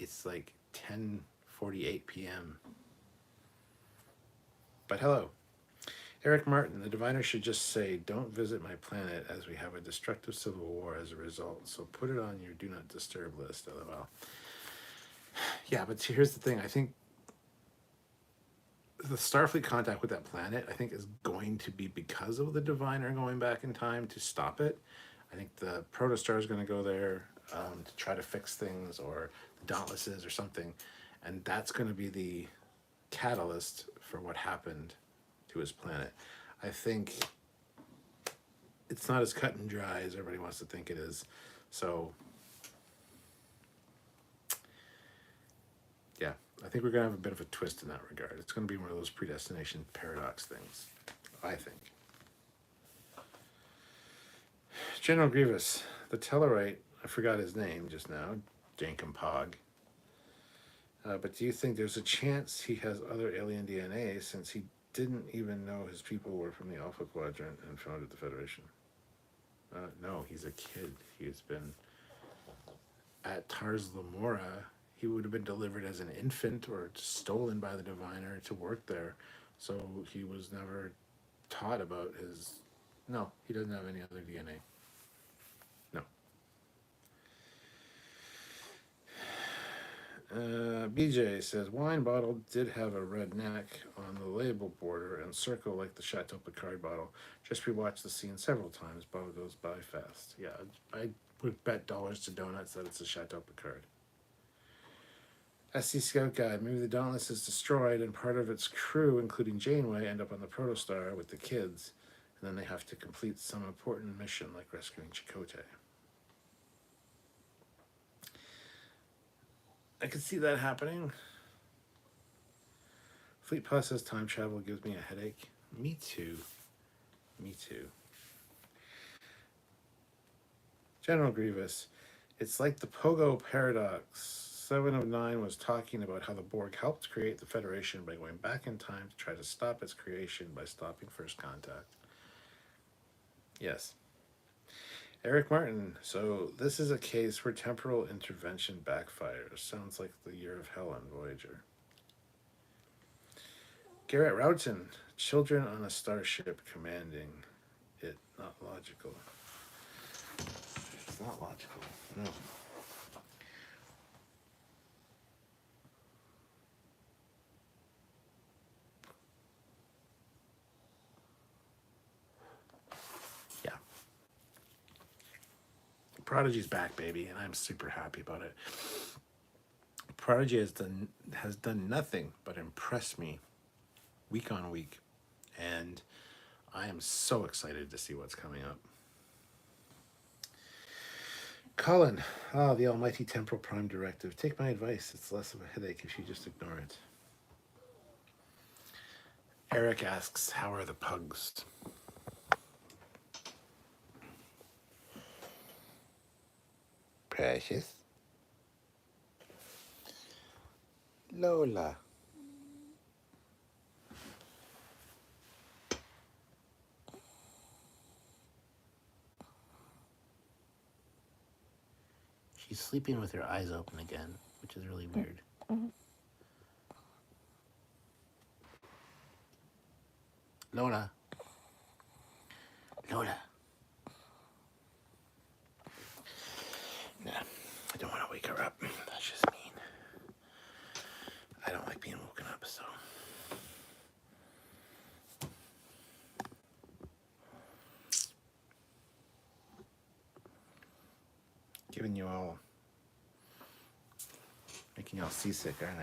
It's like 10:48 p.m. But hello. Eric Martin, the diviner should just say, don't visit my planet as we have a destructive civil war as a result. So put it on your do not disturb list, LOL. Yeah, but here's the thing. I think the Starfleet contact with that planet, I think, is going to be because of the diviner going back in time to stop it. I think the Protostar is going to go there to try to fix things, or the Dauntlesses or something. And that's going to be the catalyst for what happened to his planet. I think it's not as cut and dry as everybody wants to think it is. So, yeah, I think we're going to have a bit of a twist in that regard. It's going to be one of those predestination paradox things, I think. General Grievous, the Tellarite, I forgot his name just now, Jankum Pog. But do you think there's a chance he has other alien DNA since he didn't even know his people were from the Alpha Quadrant and founded the Federation? No, he's a kid. He's been at Tars Lamora. He would have been delivered as an infant or stolen by the diviner to work there. So he was never taught about his... No, he doesn't have any other DNA. No. BJ says, wine bottle did have a red neck on the label border and circle like the Chateau Picard bottle. Just rewatched the scene several times. Bottle goes by fast. Yeah, I would bet dollars to donuts that it's a Chateau Picard. SC Scout Guide. Maybe the Dauntless is destroyed and part of its crew, including Janeway, end up on the Protostar with the kids. And then they have to complete some important mission like rescuing Chakotay. I could see that happening. Fleet Plus says time travel gives me a headache. Me too. Me too. General Grievous. It's like the Pogo paradox. 7 of 9 was talking about how the Borg helped create the Federation by going back in time to try to stop its creation by stopping First Contact. Yes. Eric Martin, so this is a case where temporal intervention backfires. Sounds like the Year of Hell on Voyager. Garrett Roughton, children on a starship commanding it. Not logical. It's not logical, no. Prodigy's back, baby, and I'm super happy about it. Prodigy has done nothing but impress me week on week, and I am so excited to see what's coming up. Colin, the almighty temporal prime directive. Take my advice. It's less of a headache if you just ignore it. Eric asks, how are the pugs? Precious. Lola. She's sleeping with her eyes open again, which is really weird. Lola. Lola. Nah, I don't want to wake her up. That's just mean. I don't like being woken up, so. Giving you all, making you all seasick, aren't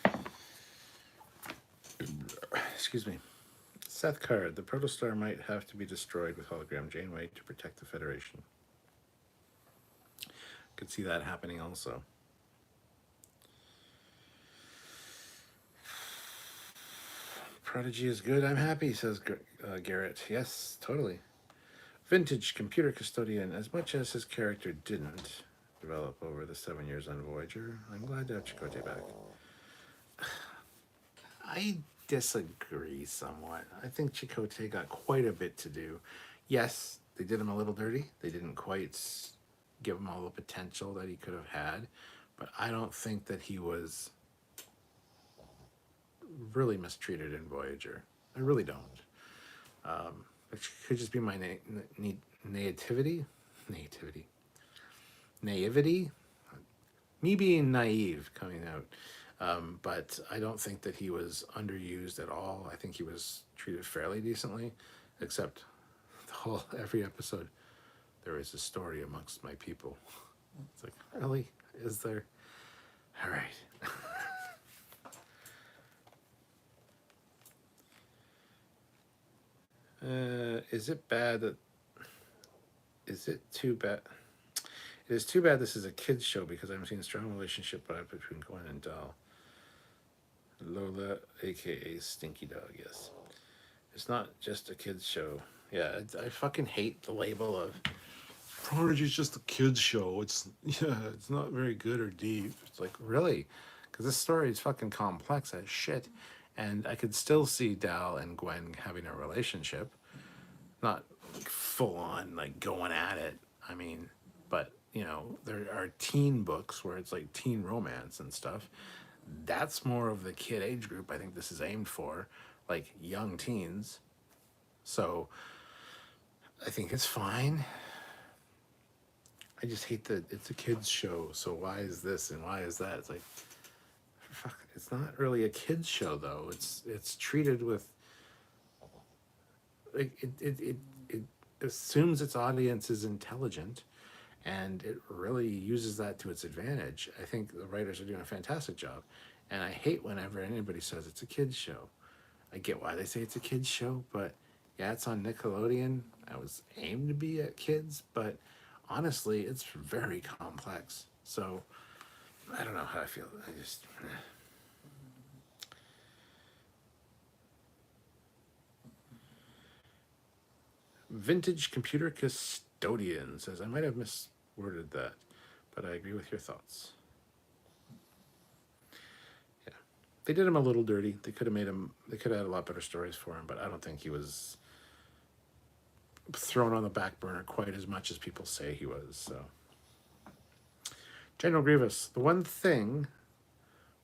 I? Excuse me. Seth Card, the Protostar might have to be destroyed with hologram Janeway to protect the Federation. Could see that happening also. Prodigy is good. I'm happy, says Garrett. Yes, totally. Vintage computer custodian. As much as his character didn't develop over the 7 years on Voyager, I'm glad to have Chakotay back. I disagree somewhat. I think Chakotay got quite a bit to do. Yes, they did him a little dirty. They didn't quite give him all the potential that he could have had, but I don't think that he was really mistreated in Voyager. I really don't. It could just be my naivety, me being naive coming out. But I don't think that he was underused at all. I think he was treated fairly decently, except every episode there is a story amongst my people. It's like, really? Is there? All right. Is it bad that... Is it too bad? It is too bad this is a kid's show because I'm seeing a strong relationship between Gwen and Dal. Lola, a.k.a. Stinky Dog, yes. It's not just a kid's show. Yeah, I fucking hate the label of Prodigy's just a kids show. It's not very good or deep. It's like, really? Because this story is fucking complex as shit, and I could still see Dal and Gwen having a relationship, not like full on like going at it. I mean, but you know, there are teen books where it's like teen romance and stuff. That's more of the kid age group I think this is aimed for, like young teens. So I think it's fine. I just hate that it's a kids show. So why is this and why is that? It's like, fuck, it's not really a kids show though. It's treated with like it assumes its audience is intelligent, and it really uses that to its advantage. I think the writers are doing a fantastic job, and I hate whenever anybody says it's a kids show. I get why they say it's a kids show, but yeah, it's on Nickelodeon. I was aimed to be at kids, but honestly, it's very complex. So I don't know how I feel. I just. Vintage Computer Custodian says, I might have misworded that, but I agree with your thoughts. Yeah. They did him a little dirty. They could have made him, they could have had a lot better stories for him, but I don't think he was thrown on the back burner quite as much as people say he was. So, General Grievous, the one thing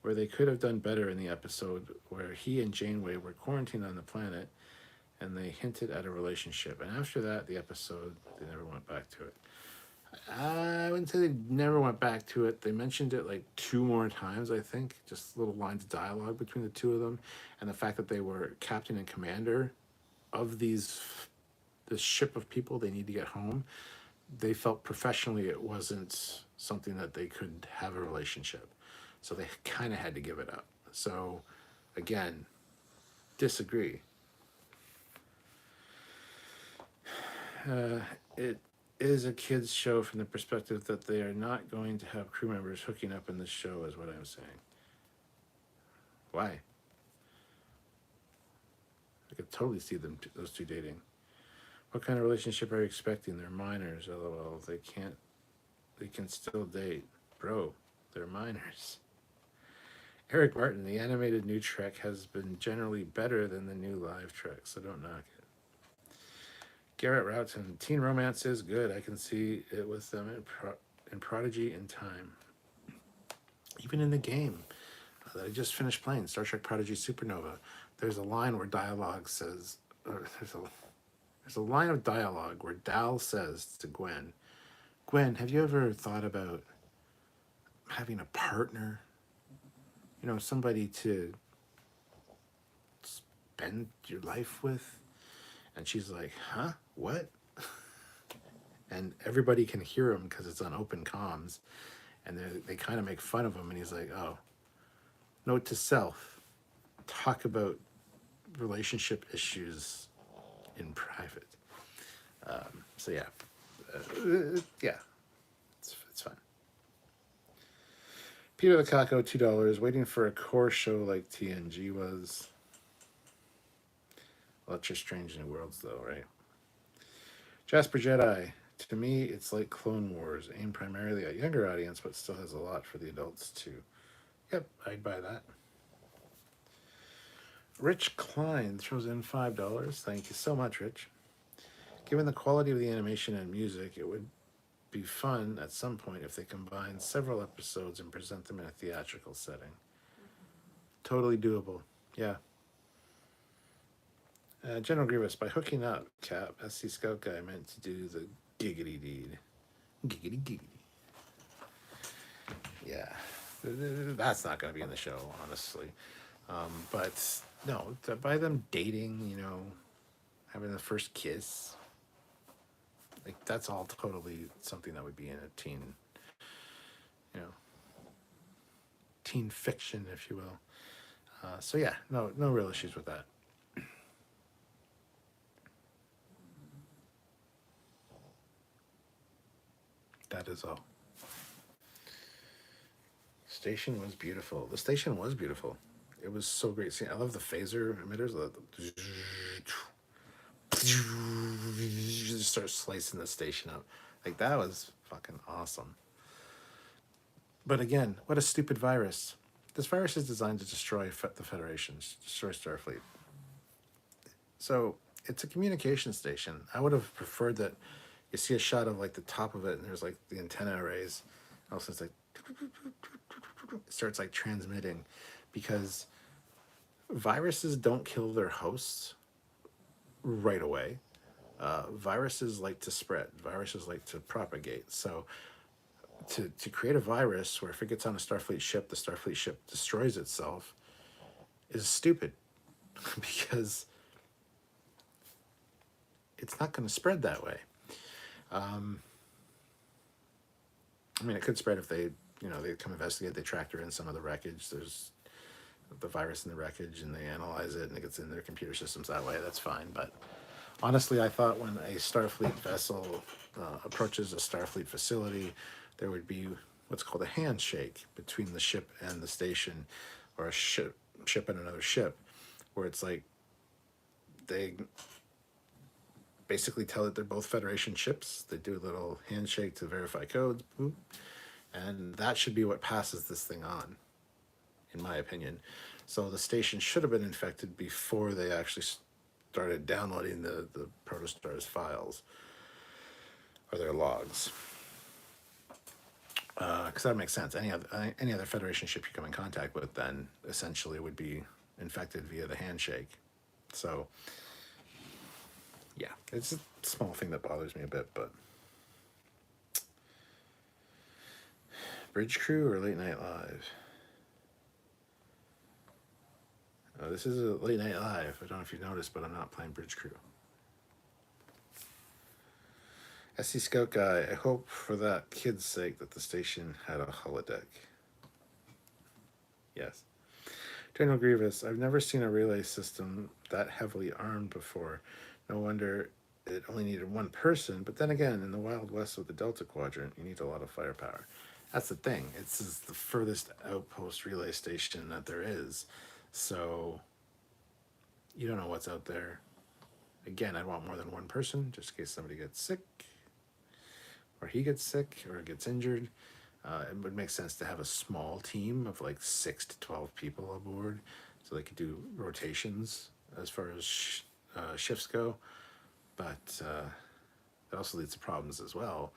where they could have done better in the episode where he and Janeway were quarantined on the planet and they hinted at a relationship. And after that, the episode, they never went back to it. I wouldn't say they never went back to it. They mentioned it like 2 more times, I think. Just little lines of dialogue between the two of them. And the fact that they were captain and commander of this ship of people they need to get home. They felt professionally it wasn't something that they could have a relationship. So they kind of had to give it up. So, again, disagree. It is a kids show from the perspective that they are not going to have crew members hooking up in the show, is what I'm saying. Why? I could totally see those two dating. What kind of relationship are you expecting? They're minors, lol. They can still date. Bro, they're minors. Eric Martin, the animated new Trek has been generally better than the new live Trek, so don't knock it. Garrett Roughton, teen romance is good. I can see it with them in Prodigy in time. Even in the game that I just finished playing, Star Trek Prodigy Supernova, there's a line where dialogue says, or there's a line of dialogue where Dal says to Gwen, have you ever thought about having a partner? You know, somebody to spend your life with? And she's like, huh? What? And everybody can hear him because it's on open comms. And they kind of make fun of him. And he's like, oh, note to self, talk about relationship issues in private. So yeah. Yeah. It's fine. Peter the Caco, $2, waiting for a core show like TNG was. Well, that's just Strange New Worlds, though, right? Jasper Jedi. To me, it's like Clone Wars, aimed primarily at younger audience, but still has a lot for the adults, too. Yep, I'd buy that. Rich Klein throws in $5. Thank you so much, Rich. Given the quality of the animation and music, it would be fun at some point if they combine several episodes and present them in a theatrical setting. Totally doable. Yeah. General Grievous, by hooking up, Cap, SC Scout Guy meant to do the giggity deed. Giggity giggity. Yeah. That's not going to be in the show, honestly. But, no, by them dating, you know, having the first kiss, like, that's all totally something that would be in a teen, you know, teen fiction, if you will. So, yeah, no real issues with that. That is all. Station was beautiful. The station was beautiful. It was so great. See, I love the phaser emitters. just start slicing the station up. Like, that was fucking awesome. But again, what a stupid virus. This virus is designed to destroy the Federation, destroy Starfleet. So it's a communication station. I would have preferred that you see a shot of like the top of it, and there's like the antenna arrays. Also, it's like it starts like transmitting, because viruses don't kill their hosts right away. Viruses like to spread. Viruses like to propagate. So to create a virus where if it gets on a Starfleet ship, the Starfleet ship destroys itself is stupid, because it's not going to spread that way. I mean, it could spread if they come investigate, they tractor in some of the wreckage. There's the virus in the wreckage, and they analyze it, and it gets in their computer systems that way. That's fine. But honestly, I thought when a Starfleet vessel approaches a Starfleet facility, there would be what's called a handshake between the ship and the station, or a ship and another ship, where it's like they basically tell it they're both Federation ships. They do a little handshake to verify codes, boop, and that should be what passes this thing on, in my opinion. So the station should have been infected before they actually started downloading the Protostar's files or their logs. Because that makes sense. Any other Federation ship you come in contact with then essentially would be infected via the handshake. So yeah, it's a small thing that bothers me a bit, but Bridge Crew or Late Night Live? Oh, this is a Late Night Live. I don't know if you noticed, but I'm not playing Bridge Crew. SC Scout Guy, I hope for that kid's sake that the station had a holodeck. Yes. General Grievous, I've never seen a relay system that heavily armed before. No wonder it only needed one person, but then again, in the Wild West with the Delta Quadrant, you need a lot of firepower. That's the thing. It's the furthest outpost relay station that there is. So you don't know what's out there. Again, I'd want more than one person, just in case somebody gets sick, or he gets sick, or gets injured. It would make sense to have a small team of like 6 to 12 people aboard, so they could do rotations as far as shifts go. But it also leads to problems as well,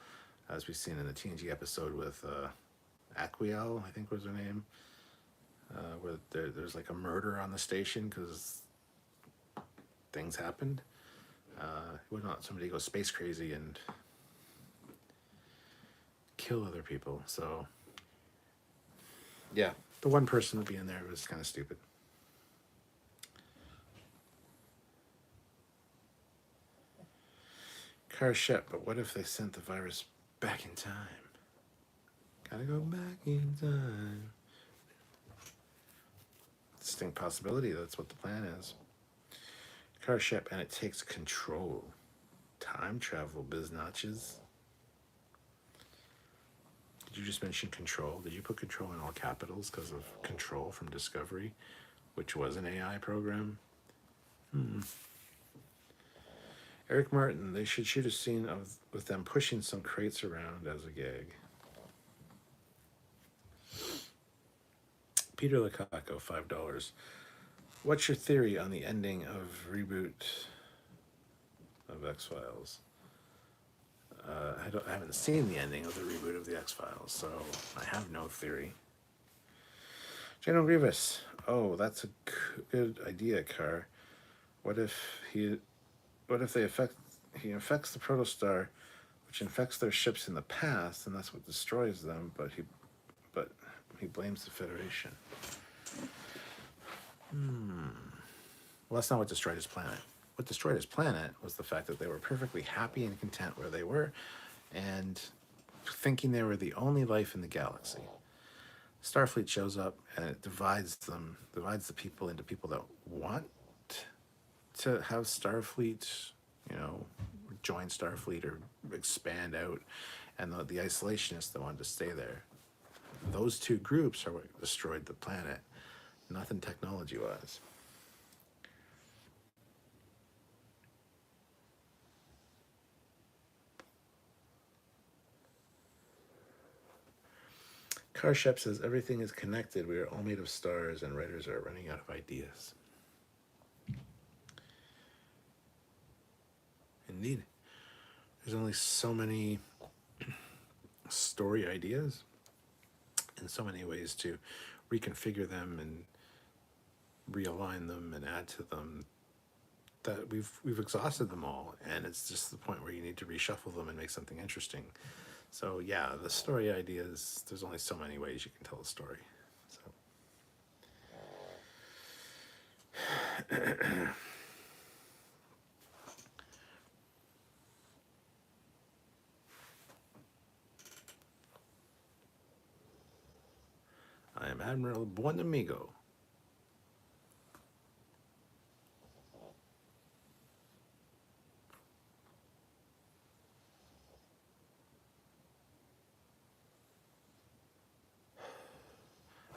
as we've seen in the TNG episode with Aquiel, I think was her name, where there's like a murder on the station because things happened. Would not somebody go space crazy and kill other people. So yeah, the one person would be in there was kind of stupid. Car ship, but what if they sent the virus back in time? Gotta go back in time. Distinct possibility, that's what the plan is. Car ship, and it takes control. Time travel, biznatches. Did you just mention control? Did you put control in all capitals because of Control from Discovery, which was an AI program? Eric Martin, they should shoot a scene with them pushing some crates around as a gag. Peter Lacaco, $5. What's your theory on the ending of reboot of X-Files? I haven't seen the ending of the reboot of the X-Files, so I have no theory. General Grievous, oh, that's a good idea, Carr. What if he infects the Protostar, which infects their ships in the past, and that's what destroys them, but he blames the Federation. Well, that's not what destroyed his planet. What destroyed his planet was the fact that they were perfectly happy and content where they were, and thinking they were the only life in the galaxy. Starfleet shows up, and it divides the people into people that want to have Starfleet, join Starfleet or expand out, and the isolationists that wanted to stay there. Those two groups are what destroyed the planet, nothing technology-wise. Karshep says, everything is connected. We are all made of stars, and writers are running out of ideas. Indeed. There's only so many story ideas and so many ways to reconfigure them and realign them and add to them that we've exhausted them all, and it's just the point where you need to reshuffle them and make something interesting. So yeah, the story ideas, there's only so many ways you can tell a story. So I am Admiral Buonamigo.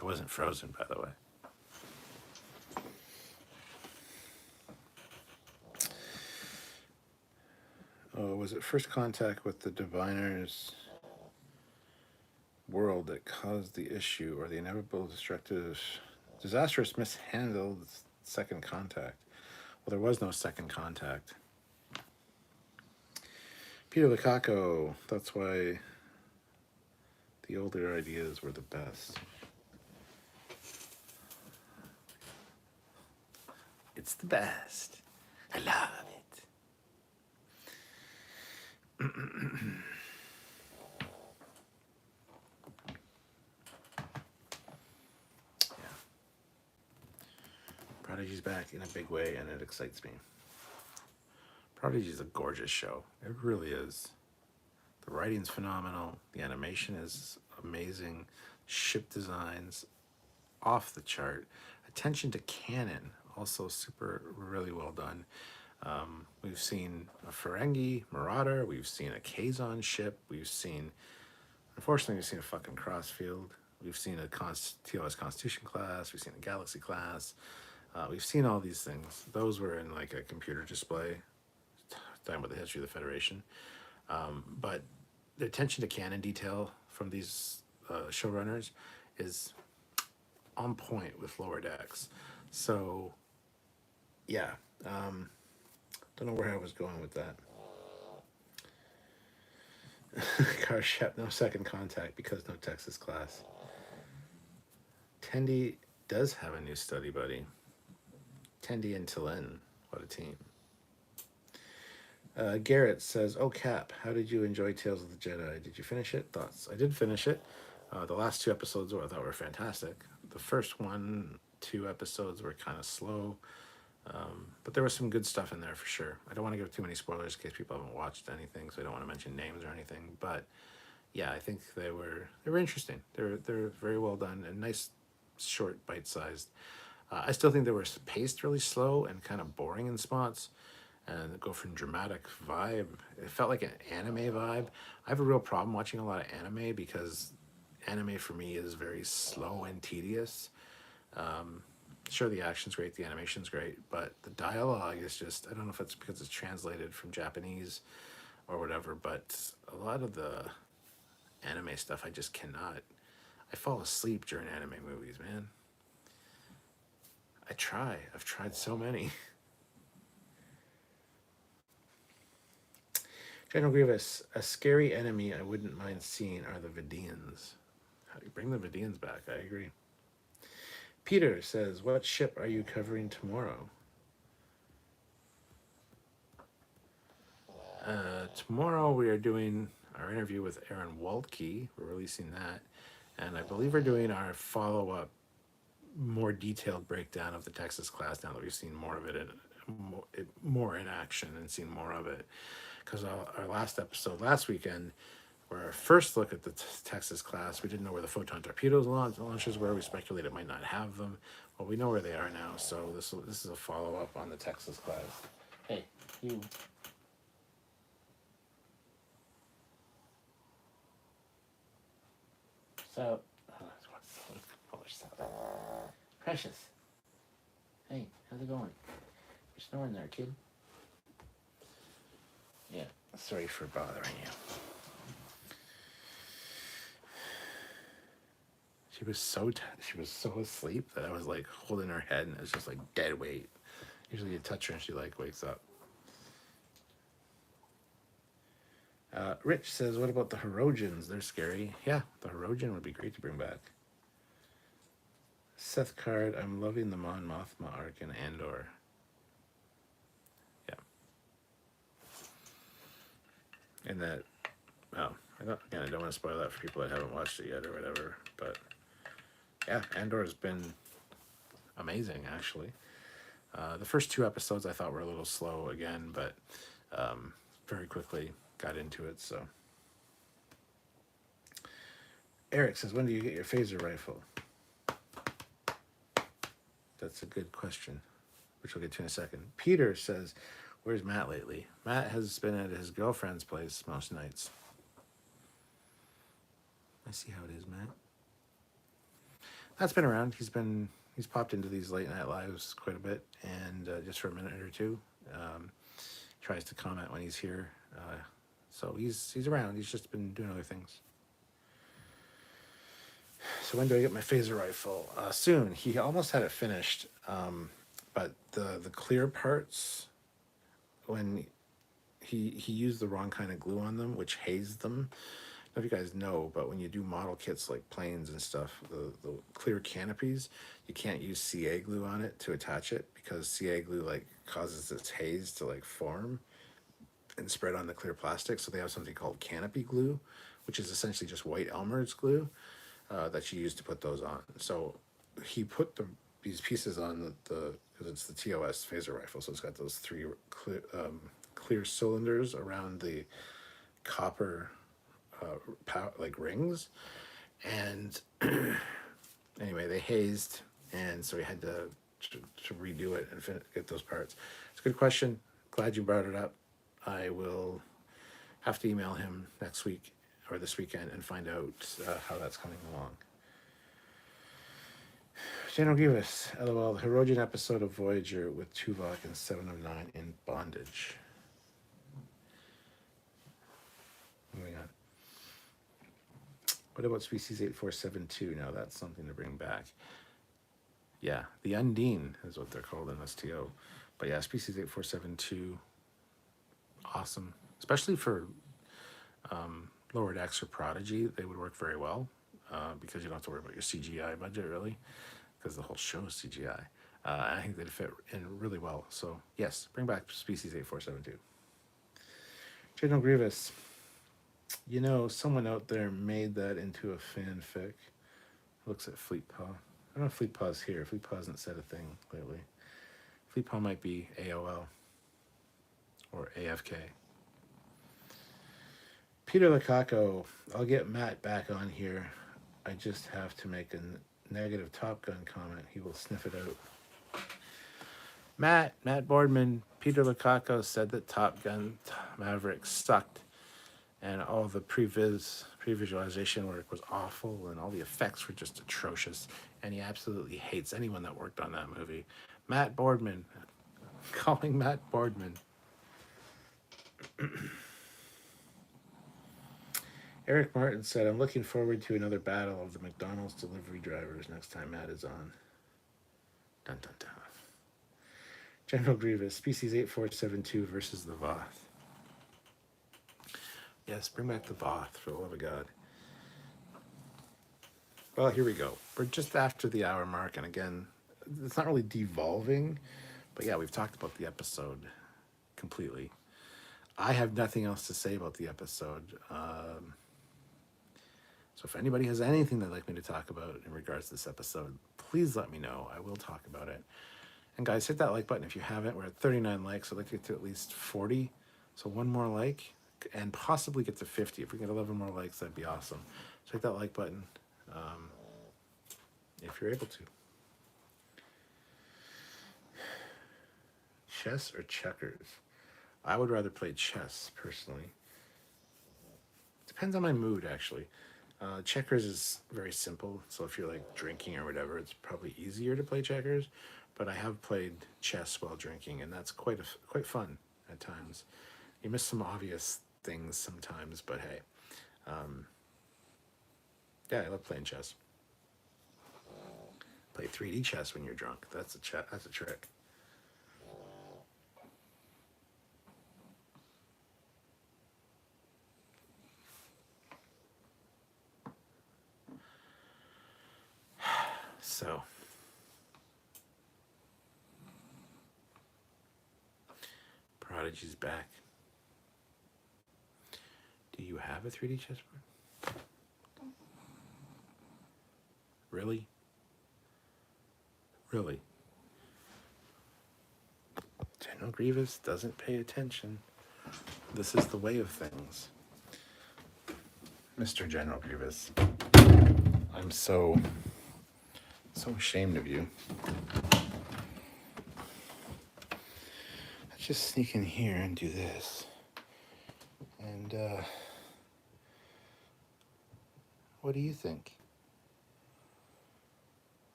I wasn't frozen, by the way. Oh, was it first contact with the diviner's world that caused the issue, or the inevitable disastrous mishandled second contact? Well, there was no second contact. Peter Lukaku, that's why the older ideas were the best. It's the best. I love it. Yeah. Prodigy's back in a big way, and it excites me. Prodigy's a gorgeous show. It really is. The writing's phenomenal. The animation is amazing. Ship designs off the chart. Attention to canon, also really well done. We've seen a Ferengi Marauder. We've seen a Kazon ship. Unfortunately, we've seen a fucking Crossfield. We've seen a TOS Constitution class. We've seen a Galaxy class. We've seen all these things. Those were in like a computer display, talking about the history of the Federation. But the attention to canon detail from these showrunners is on point with Lower Decks. So, yeah. Don't know where I was going with that. Karshep, no second contact because no Texas class. Tendi does have a new study buddy. Tendi and Tillin, what a team. Garrett says, oh Cap, how did you enjoy Tales of the Jedi? Did you finish it? Thoughts? I did finish it. The last 2 episodes I thought were fantastic. The first 2 episodes were kind of slow. But there was some good stuff in there for sure. I don't want to give too many spoilers in case people haven't watched anything, so I don't want to mention names or anything. But yeah, I think they were interesting. They're very well done and nice, short, bite-sized. I still think they were paced really slow and kind of boring in spots, and go from dramatic vibe. It felt like an anime vibe. I have a real problem watching a lot of anime because anime for me is very slow and tedious. Sure, the action's great, the animation's great, but the dialogue is just, I don't know if it's because it's translated from Japanese or whatever, but a lot of the anime stuff I just cannot. I fall asleep during anime movies, man. I've tried so many. General Grievous, a scary enemy I wouldn't mind seeing are the Vidians. How do you bring the Vidians back? I agree. Peter says, what ship are you covering tomorrow? Tomorrow we are doing our interview with Aaron Waldke. We're releasing that. And I believe we're doing our follow-up, more detailed breakdown of the Texas class now that we've seen more of it, more in action and seen more of it. Because our last episode last weekend, where our first look at the Texas class, we didn't know where the photon torpedoes launchers were. We speculated it might not have them. Well, we know where they are now, so this is a follow-up on the Texas class. Hey, you. So, Precious. Hey, how's it going? You're snoring there, kid. Yeah, sorry for bothering you. she was so asleep that I was like holding her head and it was just like dead weight. Usually you touch her and she like wakes up. Rich says, what about the Herodians? They're scary. Yeah, the Herodian would be great to bring back. Seth Card, I'm loving the Mon Mothma arc in Andor. Yeah. And that, well, I don't want to spoil that for people that haven't watched it yet or whatever, but yeah, Andor has been amazing, actually. The first 2 episodes I thought were a little slow again, but very quickly got into it, so. Eric says, when do you get your phaser rifle? That's a good question, which we'll get to in a second. Peter says, where's Matt lately? Matt has been at his girlfriend's place most nights. I see how it is, Matt. Matt's been around. He's popped into these late night lives quite a bit, and just for a minute or two, tries to comment when he's here. So he's around. He's just been doing other things. So when do I get my phaser rifle? Soon. He almost had it finished, but the clear parts, when he used the wrong kind of glue on them, which hazed them. I don't know if you guys know, but when you do model kits like planes and stuff, the clear canopies, you can't use CA glue on it to attach it because CA glue like causes this haze to like form and spread on the clear plastic. So they have something called canopy glue, which is essentially just white Elmer's glue that you use to put those on. So he put these pieces on the because it's the TOS phaser rifle, so it's got those 3 clear cylinders around the copper like rings, and anyway, they hazed, and so we had to redo it and get those parts. It's a good question. Glad you brought it up. I will have to email him next week or this weekend and find out how that's coming along. General Grievous, LOL, the Herodian episode of Voyager with Tuvok and 709 in bondage. Moving on. What about Species 8472? Now that's something to bring back. Yeah, the Undine is what they're called in STO. But yeah, Species 8472, awesome. Especially for lower decks or Prodigy, they would work very well because you don't have to worry about your CGI budget, really, because the whole show is CGI. I think they'd fit in really well. So yes, bring back Species 8472. General Grievous. You know, someone out there made that into a fanfic. Looks at Fleetpaw. I don't know if Fleetpaw's here. Fleetpaw hasn't said a thing lately. Fleetpaw might be AOL or AFK. Peter Lukaku, I'll get Matt back on here. I just have to make a negative Top Gun comment. He will sniff it out. Matt Boardman, Peter Lukaku said that Top Gun Maverick sucked. And all the pre-visualization work was awful, and all the effects were just atrocious. And he absolutely hates anyone that worked on that movie. Matt Boardman, calling Matt Boardman. Eric Martin said, I'm looking forward to another battle of the McDonald's delivery drivers next time Matt is on. Dun dun dun. General Grievous, Species 8472 versus the Voth. Yes, bring back the Voth, for the love of God. Well, here we go. We're just after the hour mark, and again, it's not really devolving, but yeah, we've talked about the episode completely. I have nothing else to say about the episode. So if anybody has anything they'd like me to talk about in regards to this episode, please let me know. I will talk about it. And guys, hit that like button if you haven't. We're at 39 likes. I'd like to get to at least 40. So one more like. And possibly get to 50. If we get 11 more likes, that'd be awesome. So hit that like button if you're able to. Chess or checkers? I would rather play chess, personally. Depends on my mood, actually. Checkers is very simple, so if you're like drinking or whatever, it's probably easier to play checkers. But I have played chess while drinking, and that's quite fun at times. You miss some obvious things sometimes, but hey, yeah, I love playing chess. Play 3D chess when you're drunk. That's a trick. So, Prodigy's back. Do you have a 3D chessboard? Really? Really? General Grievous doesn't pay attention. This is the way of things. Mr. General Grievous, I'm so ashamed of you. Let's just sneak in here and do this. And, what do you think?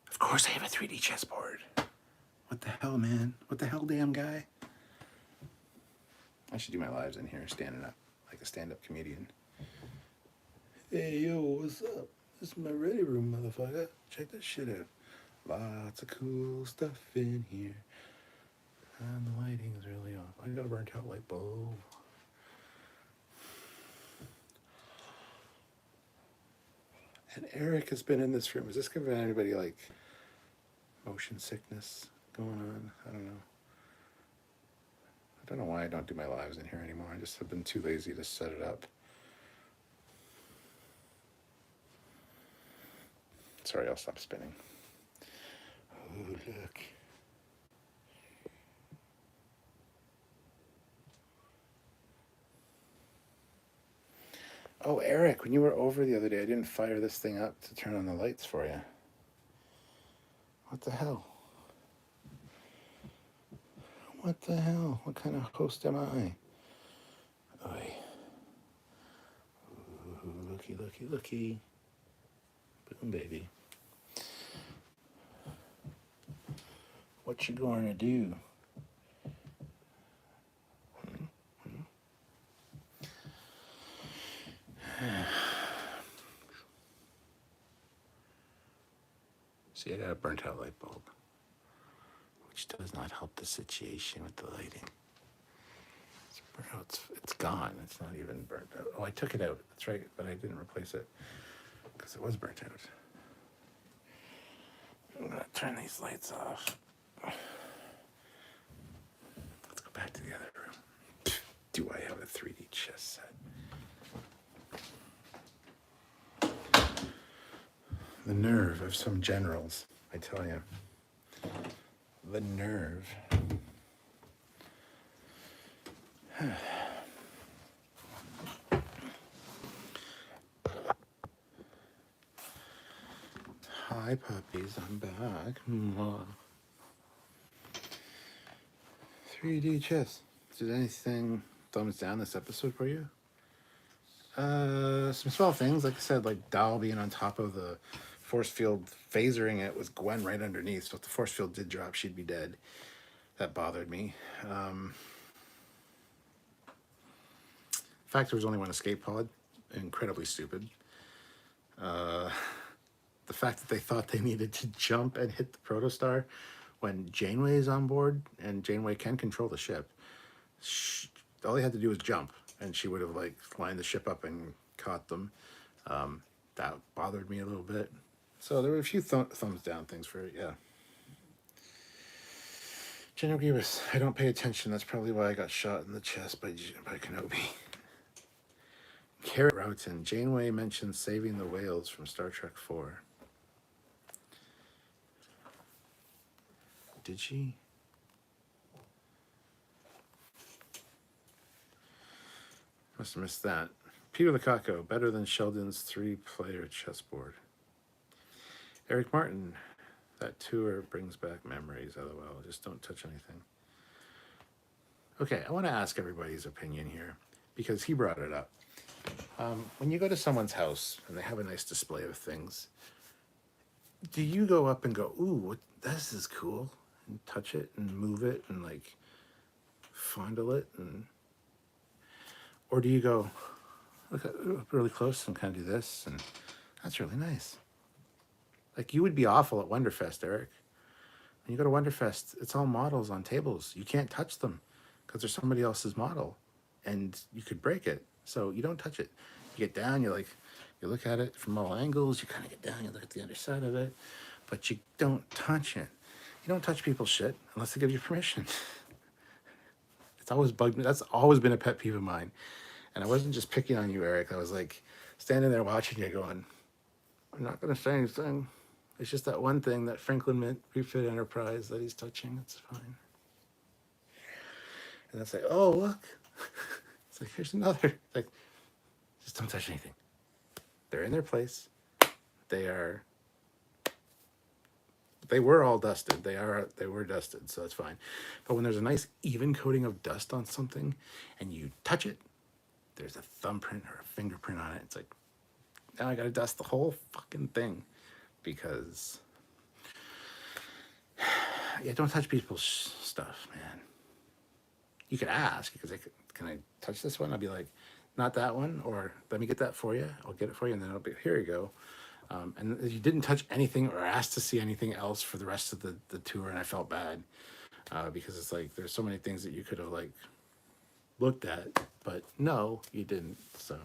Of course I have a 3D chessboard. What the hell, man? What the hell, damn guy? I should do my lives in here standing up like a stand-up comedian. Hey, yo, what's up? This is my ready room, motherfucker. Check that shit out. Lots of cool stuff in here. And the lighting's really off. I got a burnt out light bulb. And Eric has been in this room. Is this giving anybody like motion sickness going on? I don't know. I don't know why I don't do my lives in here anymore. I just have been too lazy to set it up. Sorry, I'll stop spinning. Oh, look. Oh, Eric, when you were over the other day, I didn't fire this thing up to turn on the lights for you. What the hell? What the hell? What kind of host am I? Oy. Ooh, looky, looky, looky. Boom, baby. What you going to do? See, I got a burnt out light bulb, which does not help the situation with the lighting. It's gone. It's not even burnt out. Oh, I took it out. That's right, but I didn't replace it because it was burnt out. I'm gonna turn these lights off. Let's go back to the other room. Do I have a 3D chess set? The nerve of some generals, I tell you. The nerve. Hi, puppies, I'm back. 3D chess. Did anything thumbs down this episode for you? Some small things, like I said, like Doll being on top of the force field, phasering it with Gwen right underneath. So if the force field did drop, she'd be dead. That bothered me. The fact there was only one escape pod, incredibly stupid. The fact that they thought they needed to jump and hit the protostar when Janeway is on board, and Janeway can control the ship. All they had to do was jump, and she would have like lined the ship up and caught them. That bothered me a little bit. So there were a few thumbs down things for it, yeah. General Grievous, I don't pay attention. That's probably why I got shot in the chest by Kenobi. Carrot Roughton, Janeway mentioned saving the whales from Star Trek 4. Did she? Must have missed that. Peter Lukaku, better than Sheldon's 3-player chessboard. Eric Martin, that tour brings back memories, LOL. Just don't touch anything. Okay, I want to ask everybody's opinion here, because he brought it up. When you go to someone's house and they have a nice display of things, do you go up and go, ooh, this is cool, and touch it and move it and like fondle it, or do you go look at it really close and kind of do this, and that's really nice. Like, you would be awful at Wonderfest, Eric. When you go to Wonderfest, it's all models on tables. You can't touch them because there's somebody else's model, and you could break it. So you don't touch it. You get down, you look at it from all angles. You kind of get down, you look at the other side of it, but you don't touch it. You don't touch people's shit unless they give you permission. It's always bugged me. That's always been a pet peeve of mine. And I wasn't just picking on you, Eric. I was like standing there watching you going, I'm not going to say anything. It's just that one thing, that Franklin Mint Refit Enterprise that he's touching. It's fine. And it's like, oh, look. It's like, here's another. It's like, just don't touch anything. They're in their place. They were all dusted. They were dusted, so that's fine. But when there's a nice even coating of dust on something and you touch it, there's a thumbprint or a fingerprint on it. It's like, now I gotta dust the whole fucking thing because, yeah, don't touch people's stuff, man. You could ask, because can I touch this one? I'll be like, not that one, or let me get that for you. I'll get it for you, and then I'll be, here you go. And you didn't touch anything or ask to see anything else for the rest of the tour, and I felt bad because it's like there's so many things that you could have like looked at, but no, you didn't. So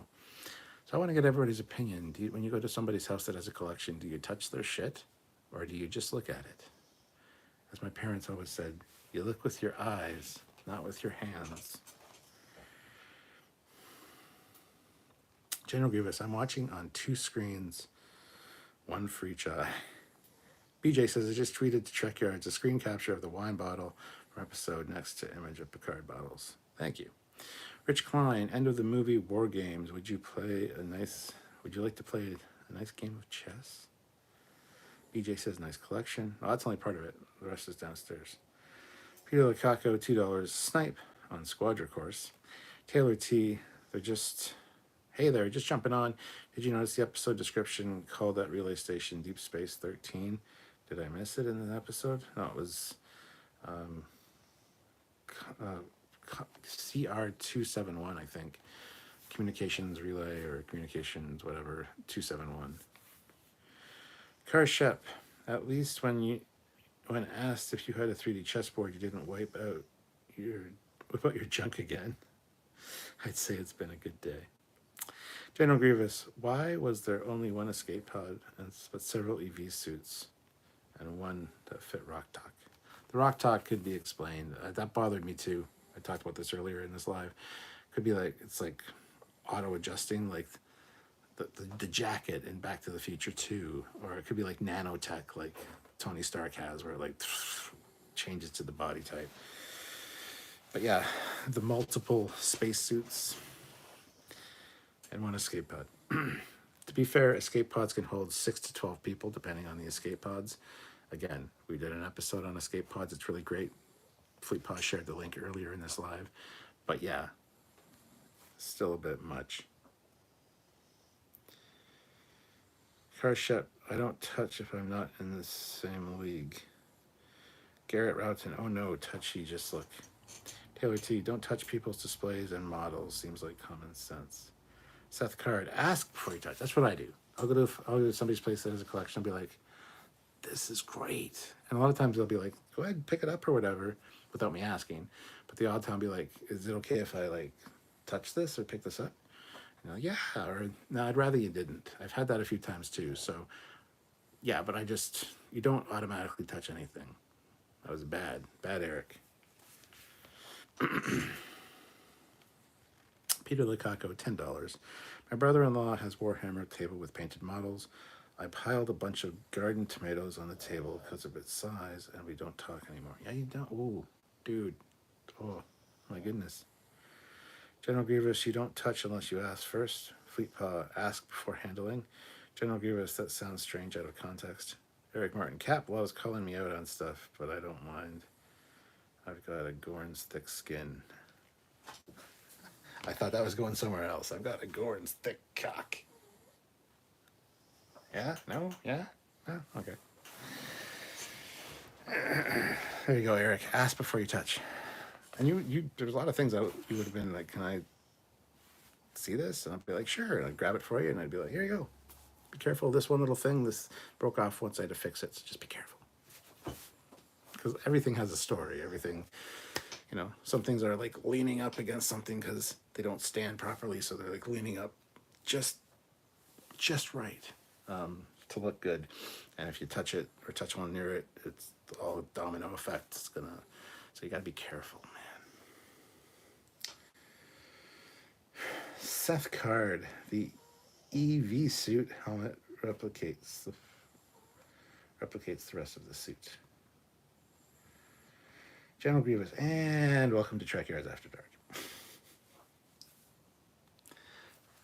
I want to get everybody's opinion. When you go to somebody's house that has a collection, do you touch their shit, or do you just look at it? As my parents always said, you look with your eyes, not with your hands. General Grievous, I'm watching on 2 screens, 1 for each eye. BJ says, I just tweeted to Trekyards a screen capture of the wine bottle from episode next to image of Picard bottles. Thank you. Rich Klein, end of the movie War Games. Would you like to play a nice game of chess? BJ says, nice collection. Oh, that's only part of it. The rest is downstairs. Peter Lukaku, $2. Snipe on Squadra course. Taylor T, hey there, just jumping on. Did you notice the episode description called that relay station Deep Space 13? Did I miss it in the episode? No, it was CR271, I think. Communications relay or communications, whatever, 271. Karshep, at least when asked if you had a 3D chessboard, you didn't whip out your junk again. I'd say it's been a good day. General Grievous, why was there only 1 escape pod but several EV suits and 1 that fit Rock Talk? The Rock Talk could be explained. That bothered me too. I talked about this earlier in this live. Could be like, it's like auto adjusting, like the jacket in Back to the Future 2, or it could be like nanotech, like Tony Stark has, where it like changes to the body type. But yeah, the multiple spacesuits and 1 escape pod. To be fair, escape pods can hold 6 to 12 people, depending on the escape pods. Again, we did an episode on escape pods. It's really great. Fleet Pod shared the link earlier in this live. But yeah, still a bit much. Karshep, I don't touch if I'm not in the same league. Garrett Roughton, oh no, touchy, just look. Taylor T, don't touch people's displays and models. Seems like common sense. Seth Card, ask before you touch. That's what I do. I'll go to somebody's place that has a collection. I'll be like, this is great. And a lot of times they'll be like, go ahead and pick it up or whatever, without me asking. But the odd time I'll be like, is it okay if I like touch this or pick this up? And like, yeah, or no, I'd rather you didn't. I've had that a few times too. So yeah, but you don't automatically touch anything. That was bad, Eric. Peter Lukaku, $10. My brother-in-law has Warhammer table with painted models. I piled a bunch of garden tomatoes on the table because of its size, and we don't talk anymore. Yeah, you don't. Oh, dude. Oh, my goodness. General Grievous, you don't touch unless you ask first. Fleetpaw, ask before handling. General Grievous, that sounds strange out of context. Eric Martin, Cap loves calling me out on stuff, but I don't mind. I've got a Gorn's thick skin. I thought that was going somewhere else. I've got a Gorn's thick cock. Yeah? No? Yeah? No? Okay. There you go, Eric. Ask before you touch. And there's a lot of things that you would have been like, can I see this? And I'd be like, sure. And I'd grab it for you, and I'd be like, here you go. be careful of this one little thing. This broke off once I had to fix it, so just be careful. Because everything has a story. Everything, you know, some things are like leaning up against something because they don't stand properly, so they're like leaning up just right to look good. And if you touch it or touch one near it, it's all domino effect. It's gonna, so you gotta be careful, man. Seth Card, the EV suit helmet replicates the rest of the suit. General Grievous, and welcome to Trekyards After Dark.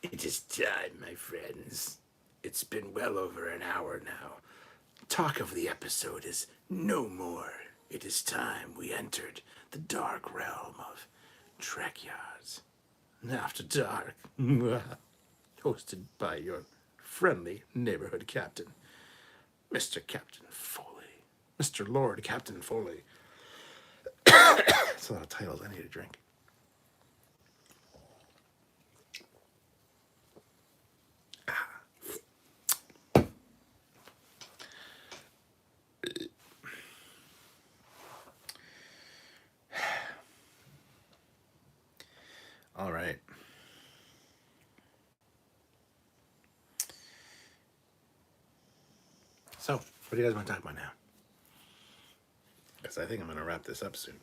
It is time, my friends. It's been well over an hour now. Talk of the episode is no more. It is time we entered the dark realm of Trekyards After Dark. Hosted by your friendly neighborhood captain, Mr. Captain Foley. Mr. Lord Captain Foley. That's a lot of titles. I need a drink. All right. So, what do you guys want to talk about now? Because I think I'm going to wrap this up soon.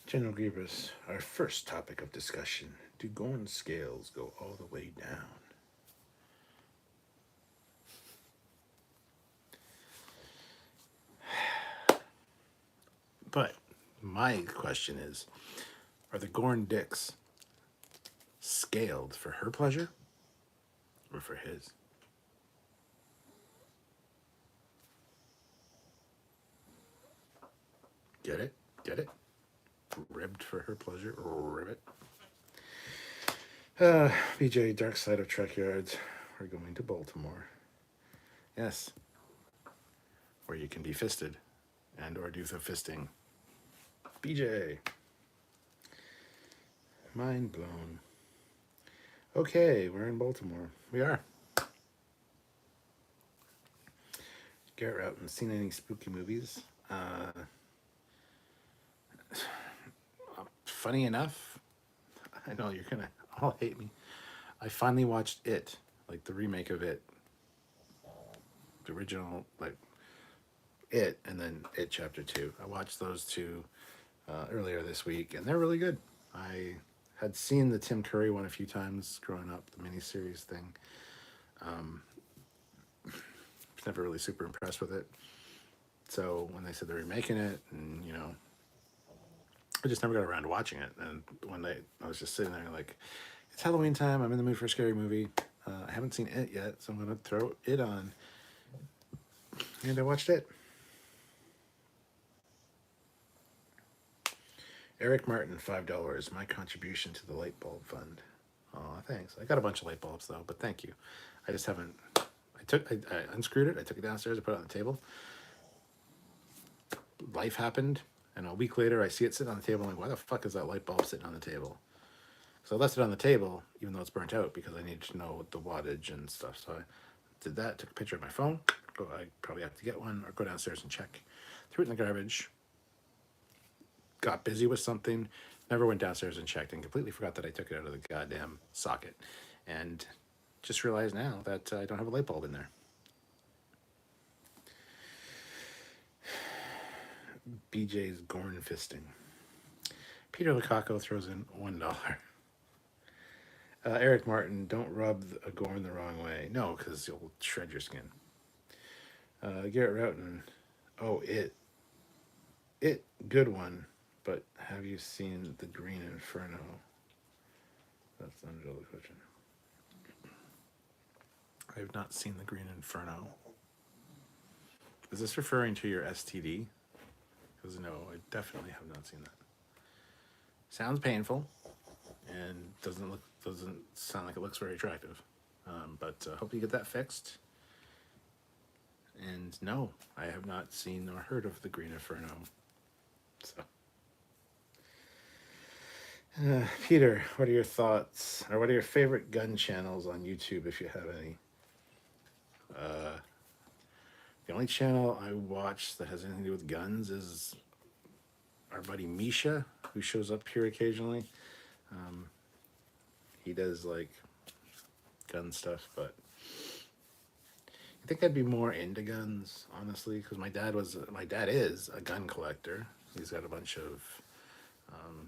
General Grievous, our first topic of discussion. Do Gorn scales go all the way down? But my question is, are the Gorn dicks scaled for her pleasure or for his? Get it? Get it? Ribbed for her pleasure? Ribbit. BJ, Dark Side of Trekyards. We're going to Baltimore. Yes. Where you can be fisted and or do the fisting. BJ. Mind blown. Okay, we're in Baltimore. We are. Garrett Roughton, seen any spooky movies? Funny enough, I know you're gonna all hate me. I finally watched It, like the remake of It. The original, like It, and then It Chapter 2. I watched those two earlier this week, and they're really good. I had seen the Tim Curry one a few times growing up, the miniseries thing. Was never really super impressed with it. So when they said they're remaking it, and you know, I just never got around to watching it. And I was just sitting there like, it's Halloween time. I'm in the mood for a scary movie. I haven't seen It yet, so I'm gonna throw It on. And I watched It. Eric Martin, $5. My contribution to the light bulb fund. Oh, thanks. I got a bunch of light bulbs though, but thank you. I just haven't. I unscrewed it. I took it downstairs. I put it on the table. Life happened, and a week later, I see it sitting on the table. I'm like, why the fuck is that light bulb sitting on the table? So I left it on the table, even though it's burnt out, because I needed to know the wattage and stuff. So I did that. Took a picture of my phone. I probably have to get one or go downstairs and check. Threw it in the garbage. Got busy with something, never went downstairs and checked, and completely forgot that I took it out of the goddamn socket. And just realized now that I don't have a light bulb in there. BJ's Gorn fisting. Peter Lukaku throws in $1. Eric Martin, don't rub a Gorn the wrong way. No, because you'll shred your skin. Garrett Roughton, oh, It, good one. But have you seen The Green Inferno? That's the underdog question. I have not seen The Green Inferno. Is this referring to your STD? Because no, I definitely have not seen that. Sounds painful, and doesn't sound like it looks very attractive. But hope you get that fixed. And no, I have not seen or heard of The Green Inferno. So. Peter, what are your thoughts, or what are your favorite gun channels on YouTube, if you have any? Uh, the only channel I watch that has anything to do with guns is our buddy Misha, who shows up here occasionally. Um, he does like gun stuff, but I think I'd be more into guns, honestly, because my dad is a gun collector. He's got a bunch of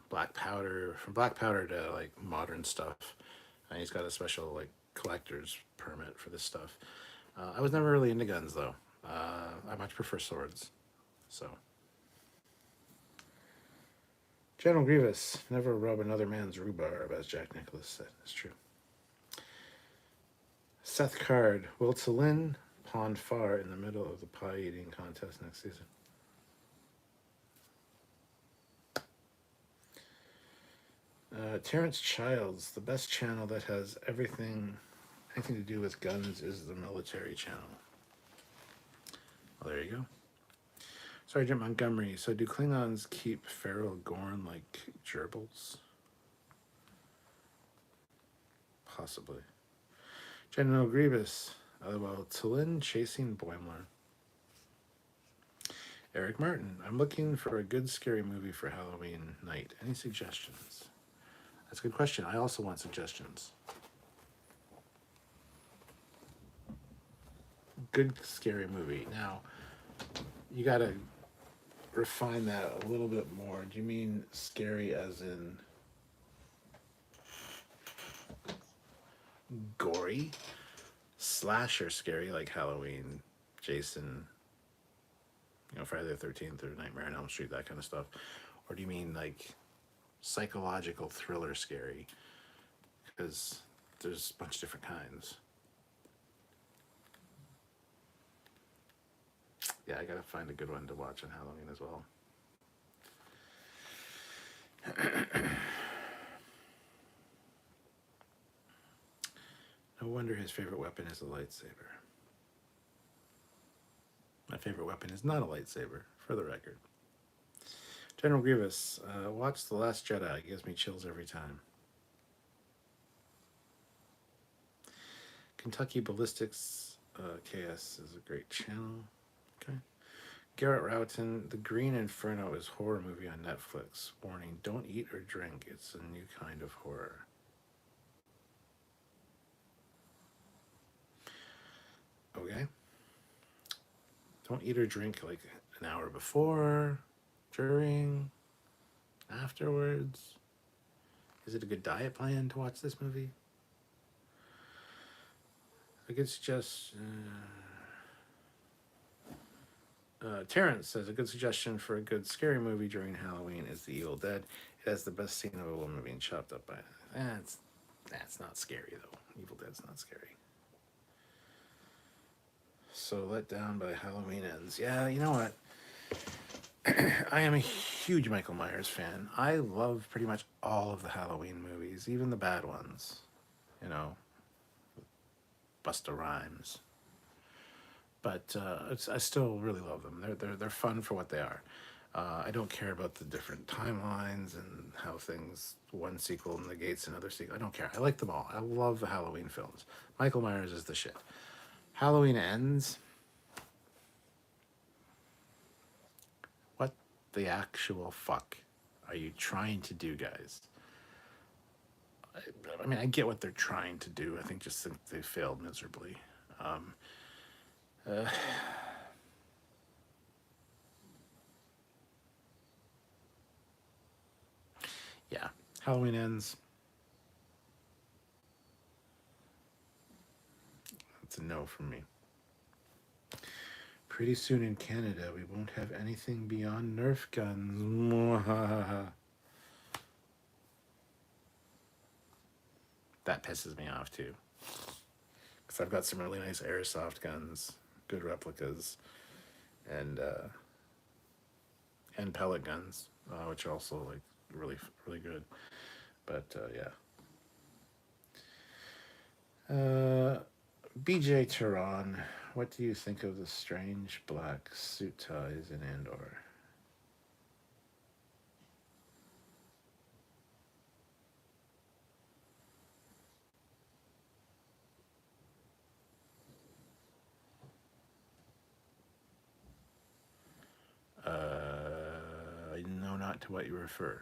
black powder, from black powder to like modern stuff, and he's got a special like collector's permit for this stuff. I was never really into guns though. I much prefer swords. So, General Grievous, never rub another man's rhubarb, as Jack Nicholas said. It's true. Seth Card, will Tallinn pond far in the middle of the pie eating contest next season? Terrence Childs, the best channel that has anything to do with guns is the military channel. Well, there you go. Sergeant Montgomery, so do Klingons keep feral Gorn like gerbils? Possibly. General Grievous, well, Tallinn chasing Boimler. Eric Martin, I'm looking for a good scary movie for Halloween night. Any suggestions? That's a good question. I also want suggestions. Good scary movie. Now, you gotta refine that a little bit more. Do you mean scary as in gory? Slasher scary like Halloween, Jason, Friday the 13th or Nightmare on Elm Street, that kind of stuff? Or do you mean like psychological thriller scary? Because there's a bunch of different kinds. Yeah, I gotta find a good one to watch on Halloween as well. No wonder his favorite weapon is a lightsaber. My favorite weapon is not a lightsaber, for the record. General Grievous, watch The Last Jedi. It gives me chills every time. Kentucky Ballistics KS is a great channel. Okay. Garrett Roughton, The Green Inferno is horror movie on Netflix. Warning, don't eat or drink. It's a new kind of horror. Okay. Don't eat or drink like an hour before, during, afterwards. Is it a good diet plan to watch this movie? I could suggest... Terrence says, a good suggestion for a good scary movie during Halloween is The Evil Dead. It has the best scene of a woman being chopped up by... That's not scary, though. Evil Dead's not scary. So Let Down by Halloween Ends. Yeah, you know what? I am a huge Michael Myers fan. I love pretty much all of the Halloween movies, even the bad ones. Busta Rhymes. But I still really love them. They're fun for what they are. I don't care about the different timelines and how one sequel negates another sequel. I don't care. I like them all. I love the Halloween films. Michael Myers is the shit. Halloween Ends. What the actual fuck are you trying to do, guys? I mean, I get what they're trying to do. I think they failed miserably. Yeah, Halloween Ends. That's a no from me. Pretty soon in Canada, we won't have anything beyond Nerf guns. That pisses me off too. Because I've got some really nice airsoft guns, good replicas, and pellet guns, which are also like really, really good. But yeah. BJ Tehran, what do you think of the strange black suit ties in Andor? know not to what you refer.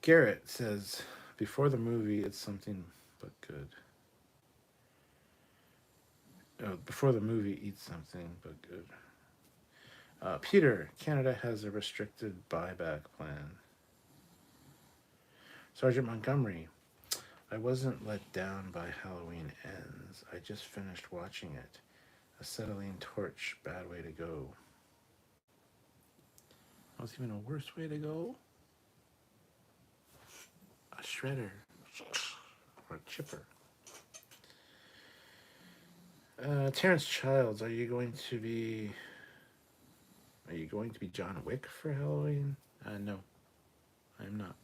Garrett says, before the movie, it's something but good. Before the movie, eat something but good. Peter, Canada has a restricted buyback plan. Sergeant Montgomery, I wasn't let down by Halloween Ends. I just finished watching it. Acetylene torch, bad way to go. That was even a worse way to go. A shredder. Or a chipper. Terrence Childs, are you going to be John Wick for Halloween? No, I'm not.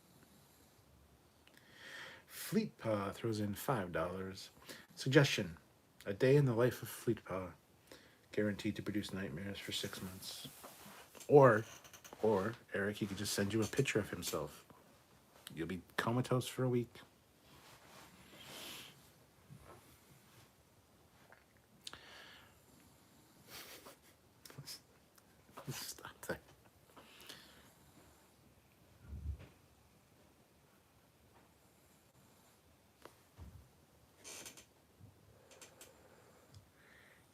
Fleetpaw throws in $5. Suggestion: a day in the life of Fleetpaw, guaranteed to produce nightmares for 6 months. Or Eric, he could just send you a picture of himself. You'll be comatose for a week. Stop that.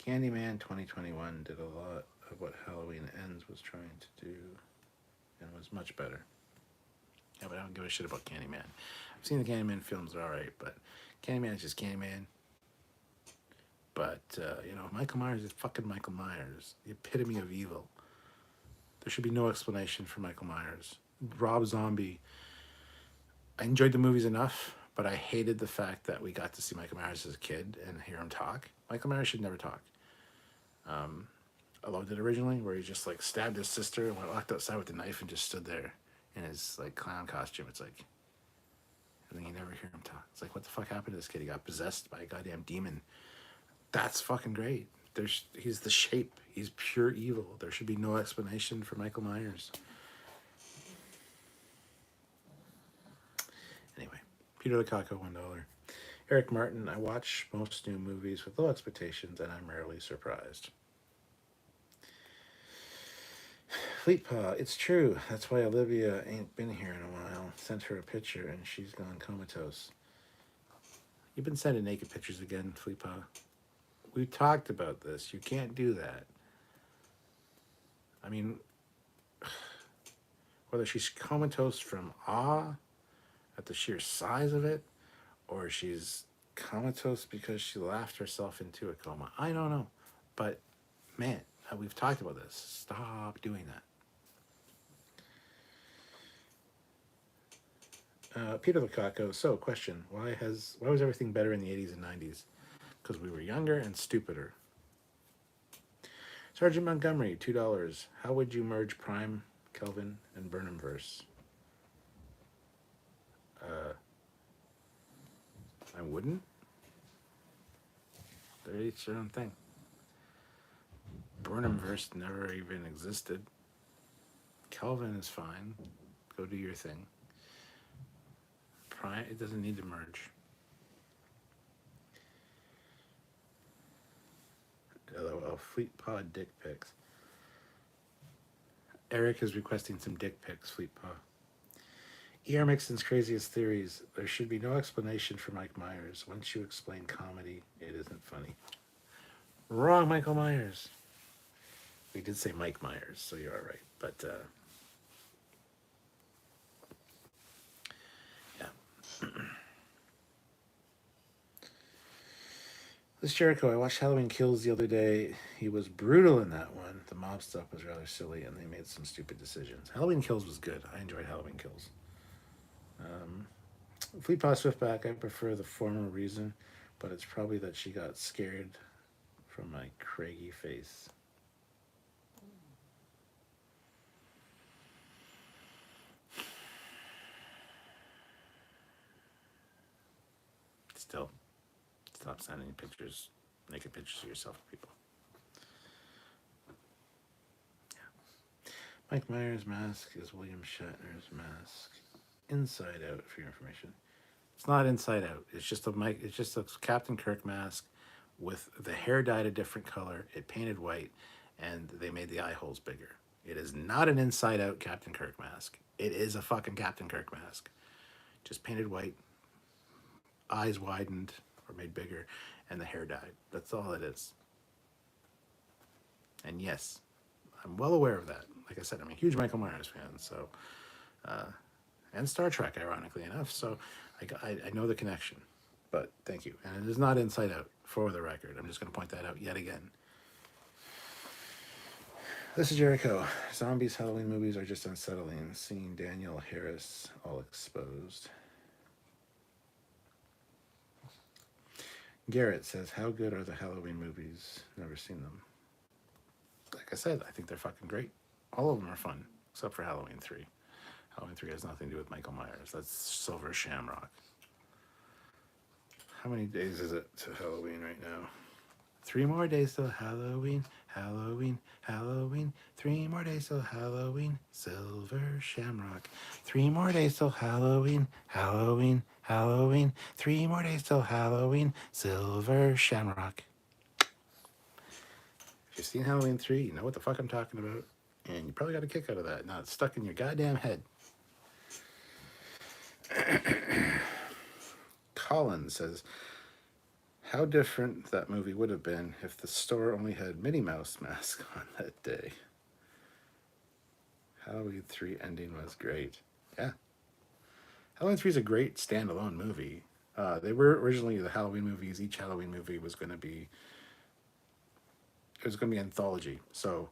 Candyman 2021 did a lot of what Halloween Ends was trying to do and was much better. Yeah, but I don't give a shit about Candyman. I've seen the Candyman films, they're alright, but Candyman is just Candyman. But, Michael Myers is fucking Michael Myers, the epitome of evil. There should be no explanation for Michael Myers. Rob Zombie, I enjoyed the movies enough, but I hated the fact that we got to see Michael Myers as a kid and hear him talk. Michael Myers should never talk. I loved it originally, where he just like stabbed his sister and walked outside with a knife and just stood there in his like clown costume. It's like, and then you never hear him talk. It's like, what the fuck happened to this kid? He got possessed by a goddamn demon. That's fucking great. He's the Shape. He's pure evil. There should be no explanation for Michael Myers. Anyway, Peter Lukaku, $1. Eric Martin, I watch most new movies with low expectations, and I'm rarely surprised. Fleetpaw, it's true. That's why Olivia ain't been here in a while. Sent her a picture, and she's gone comatose. You've been sending naked pictures again, Fleetpaw. We talked about this. You can't do that. I mean, whether she's comatose from awe at the sheer size of it, or she's comatose because she laughed herself into a coma. I don't know. But, man, we've talked about this. Stop doing that. Peter Lukaku, so question, why was everything better in the 80s and 90s? Because we were younger and stupider. Sergeant Montgomery, $2. How would you merge Prime, Kelvin, and Burnhamverse? I wouldn't. They're each their own thing. Burnhamverse never even existed. Kelvin is fine. Go do your thing. Prime, it doesn't need to merge. Fleetpaw dick pics. Eric is requesting some dick pics, Fleetpaw. E.R. Mixon's craziest theories. There should be no explanation for Mike Myers. Once you explain comedy, it isn't funny. Wrong, Michael Myers. We did say Mike Myers, so you're all right. But, yeah. This Jericho, I watched Halloween Kills the other day. He was brutal in that one. The mob stuff was rather silly, and they made some stupid decisions. Halloween Kills was good. I enjoyed Halloween Kills. Fleetpaw Swiftback, I prefer the former reason, but it's probably that she got scared from my craggy face. Still, stop sending pictures, naked pictures of yourself to people. Yeah. Mike Myers' mask is William Shatner's mask. Inside Out, for your information. It's not Inside Out. It's just a Captain Kirk mask with the hair dyed a different color. It painted white, and they made the eye holes bigger. It is not an inside out Captain Kirk mask. It is a fucking Captain Kirk mask. Just painted white, eyes widened or made bigger, and the hair dyed. That's all it is. And yes, I'm well aware of that. Like I said, I'm a huge Michael Myers fan, so and Star Trek, ironically enough. So I know the connection. But thank you. And it is not inside out, for the record. I'm just going to point that out yet again. This is Jericho. Zombies Halloween movies are just unsettling. Seeing Daniel Harris all exposed. Garrett says, how good are the Halloween movies? Never seen them. Like I said, I think they're fucking great. All of them are fun, except for Halloween 3. Halloween 3 has nothing to do with Michael Myers. That's Silver Shamrock. How many days is it to Halloween right now? 3 more days till Halloween, Halloween, Halloween. 3 more days till Halloween, Silver Shamrock. 3 more days till Halloween, Halloween, Halloween. 3 more days till Halloween, Silver Shamrock. If you've seen Halloween 3, you know what the fuck I'm talking about. And you probably got a kick out of that. Now it's stuck in your goddamn head. Colin says, how different that movie would have been if the store only had Minnie Mouse mask on that day. Halloween 3 ending was great. Yeah. Halloween 3 is a great standalone movie. They were originally the Halloween movies. Each Halloween movie was going to be anthology. So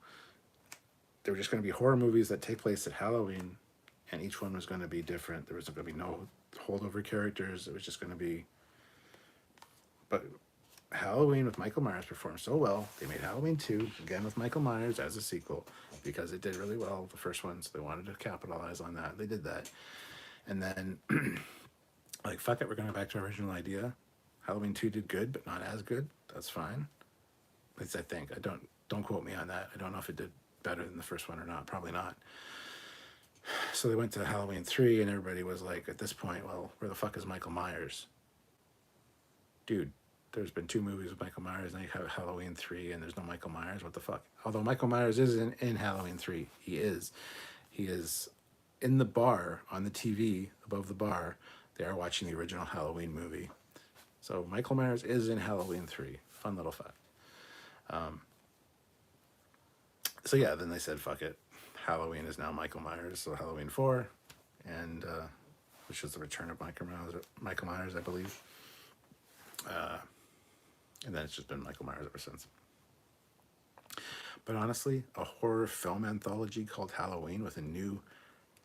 they were just going to be horror movies that take place at Halloween, and each one was going to be different. There was going to be no holdover characters. It was just going to be... But Halloween with Michael Myers performed so well, they made Halloween 2, again with Michael Myers as a sequel, because it did really well, the first one, so they wanted to capitalize on that. They did that. And then, like, fuck it, we're going back to our original idea. Halloween 2 did good, but not as good. That's fine. At least I think. Don't quote me on that. I don't know if it did better than the first one or not. Probably not. So they went to Halloween 3, and everybody was like, at this point, well, where the fuck is Michael Myers? Dude, there's been 2 movies with Michael Myers, and you have Halloween 3, and there's no Michael Myers. What the fuck? Although Michael Myers is in Halloween 3. He is in the bar, on the TV, above the bar. They are watching the original Halloween movie. So Michael Myers is in Halloween 3. Fun little fact. So yeah, then they said, fuck it. Halloween is now Michael Myers, so Halloween 4, and which is the return of Michael Myers, I believe. And then it's just been Michael Myers ever since. But honestly, a horror film anthology called Halloween with a new,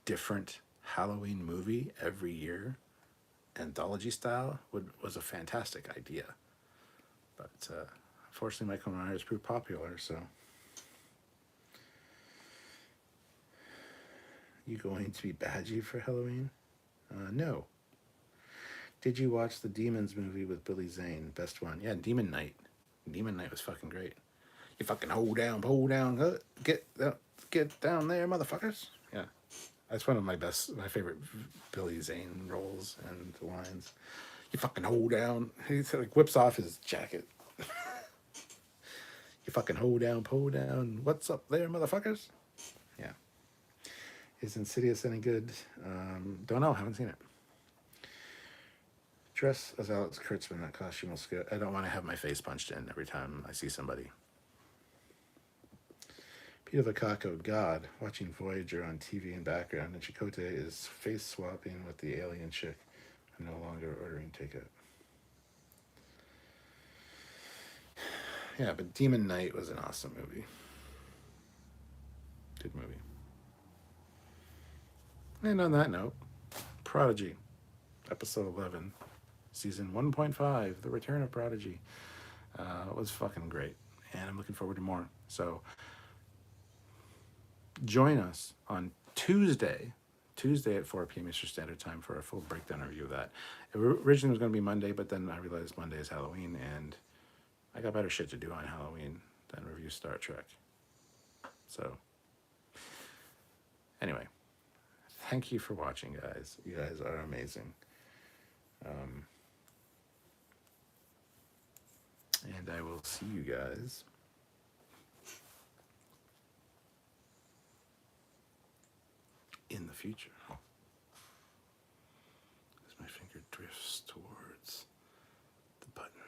different Halloween movie every year, anthology style, was a fantastic idea. But unfortunately, Michael Myers proved popular, so... You going to be Badgie for Halloween? No. Did you watch the Demons movie with Billy Zane? Best one. Yeah, Demon Knight. Demon Knight was fucking great. You fucking hold down, pull down, get down there, motherfuckers. Yeah. That's one of my favorite Billy Zane roles and lines. You fucking hold down. He like whips off his jacket. You fucking hold down, pull down. What's up there, motherfuckers? Yeah. Is Insidious any good? Don't know. Haven't seen it. Dress as Alex Kurtzman. That costume will scare. I don't want to have my face punched in every time I see somebody. Peter Vacaco. God. Watching Voyager on TV in background. And Chakotay is face swapping with the alien chick. I'm no longer ordering takeout. Yeah, but Demon Knight was an awesome movie. Good movie. And on that note, Prodigy, episode 11, season 1.5, the return of Prodigy, was fucking great. And I'm looking forward to more. So join us on Tuesday at 4 p.m. Eastern Standard Time for a full breakdown review of that. It originally was going to be Monday, but then I realized Monday is Halloween, and I got better shit to do on Halloween than review Star Trek. So, anyway. Thank you for watching, guys. You guys are amazing. And I will see you guys future. As my finger drifts towards the button.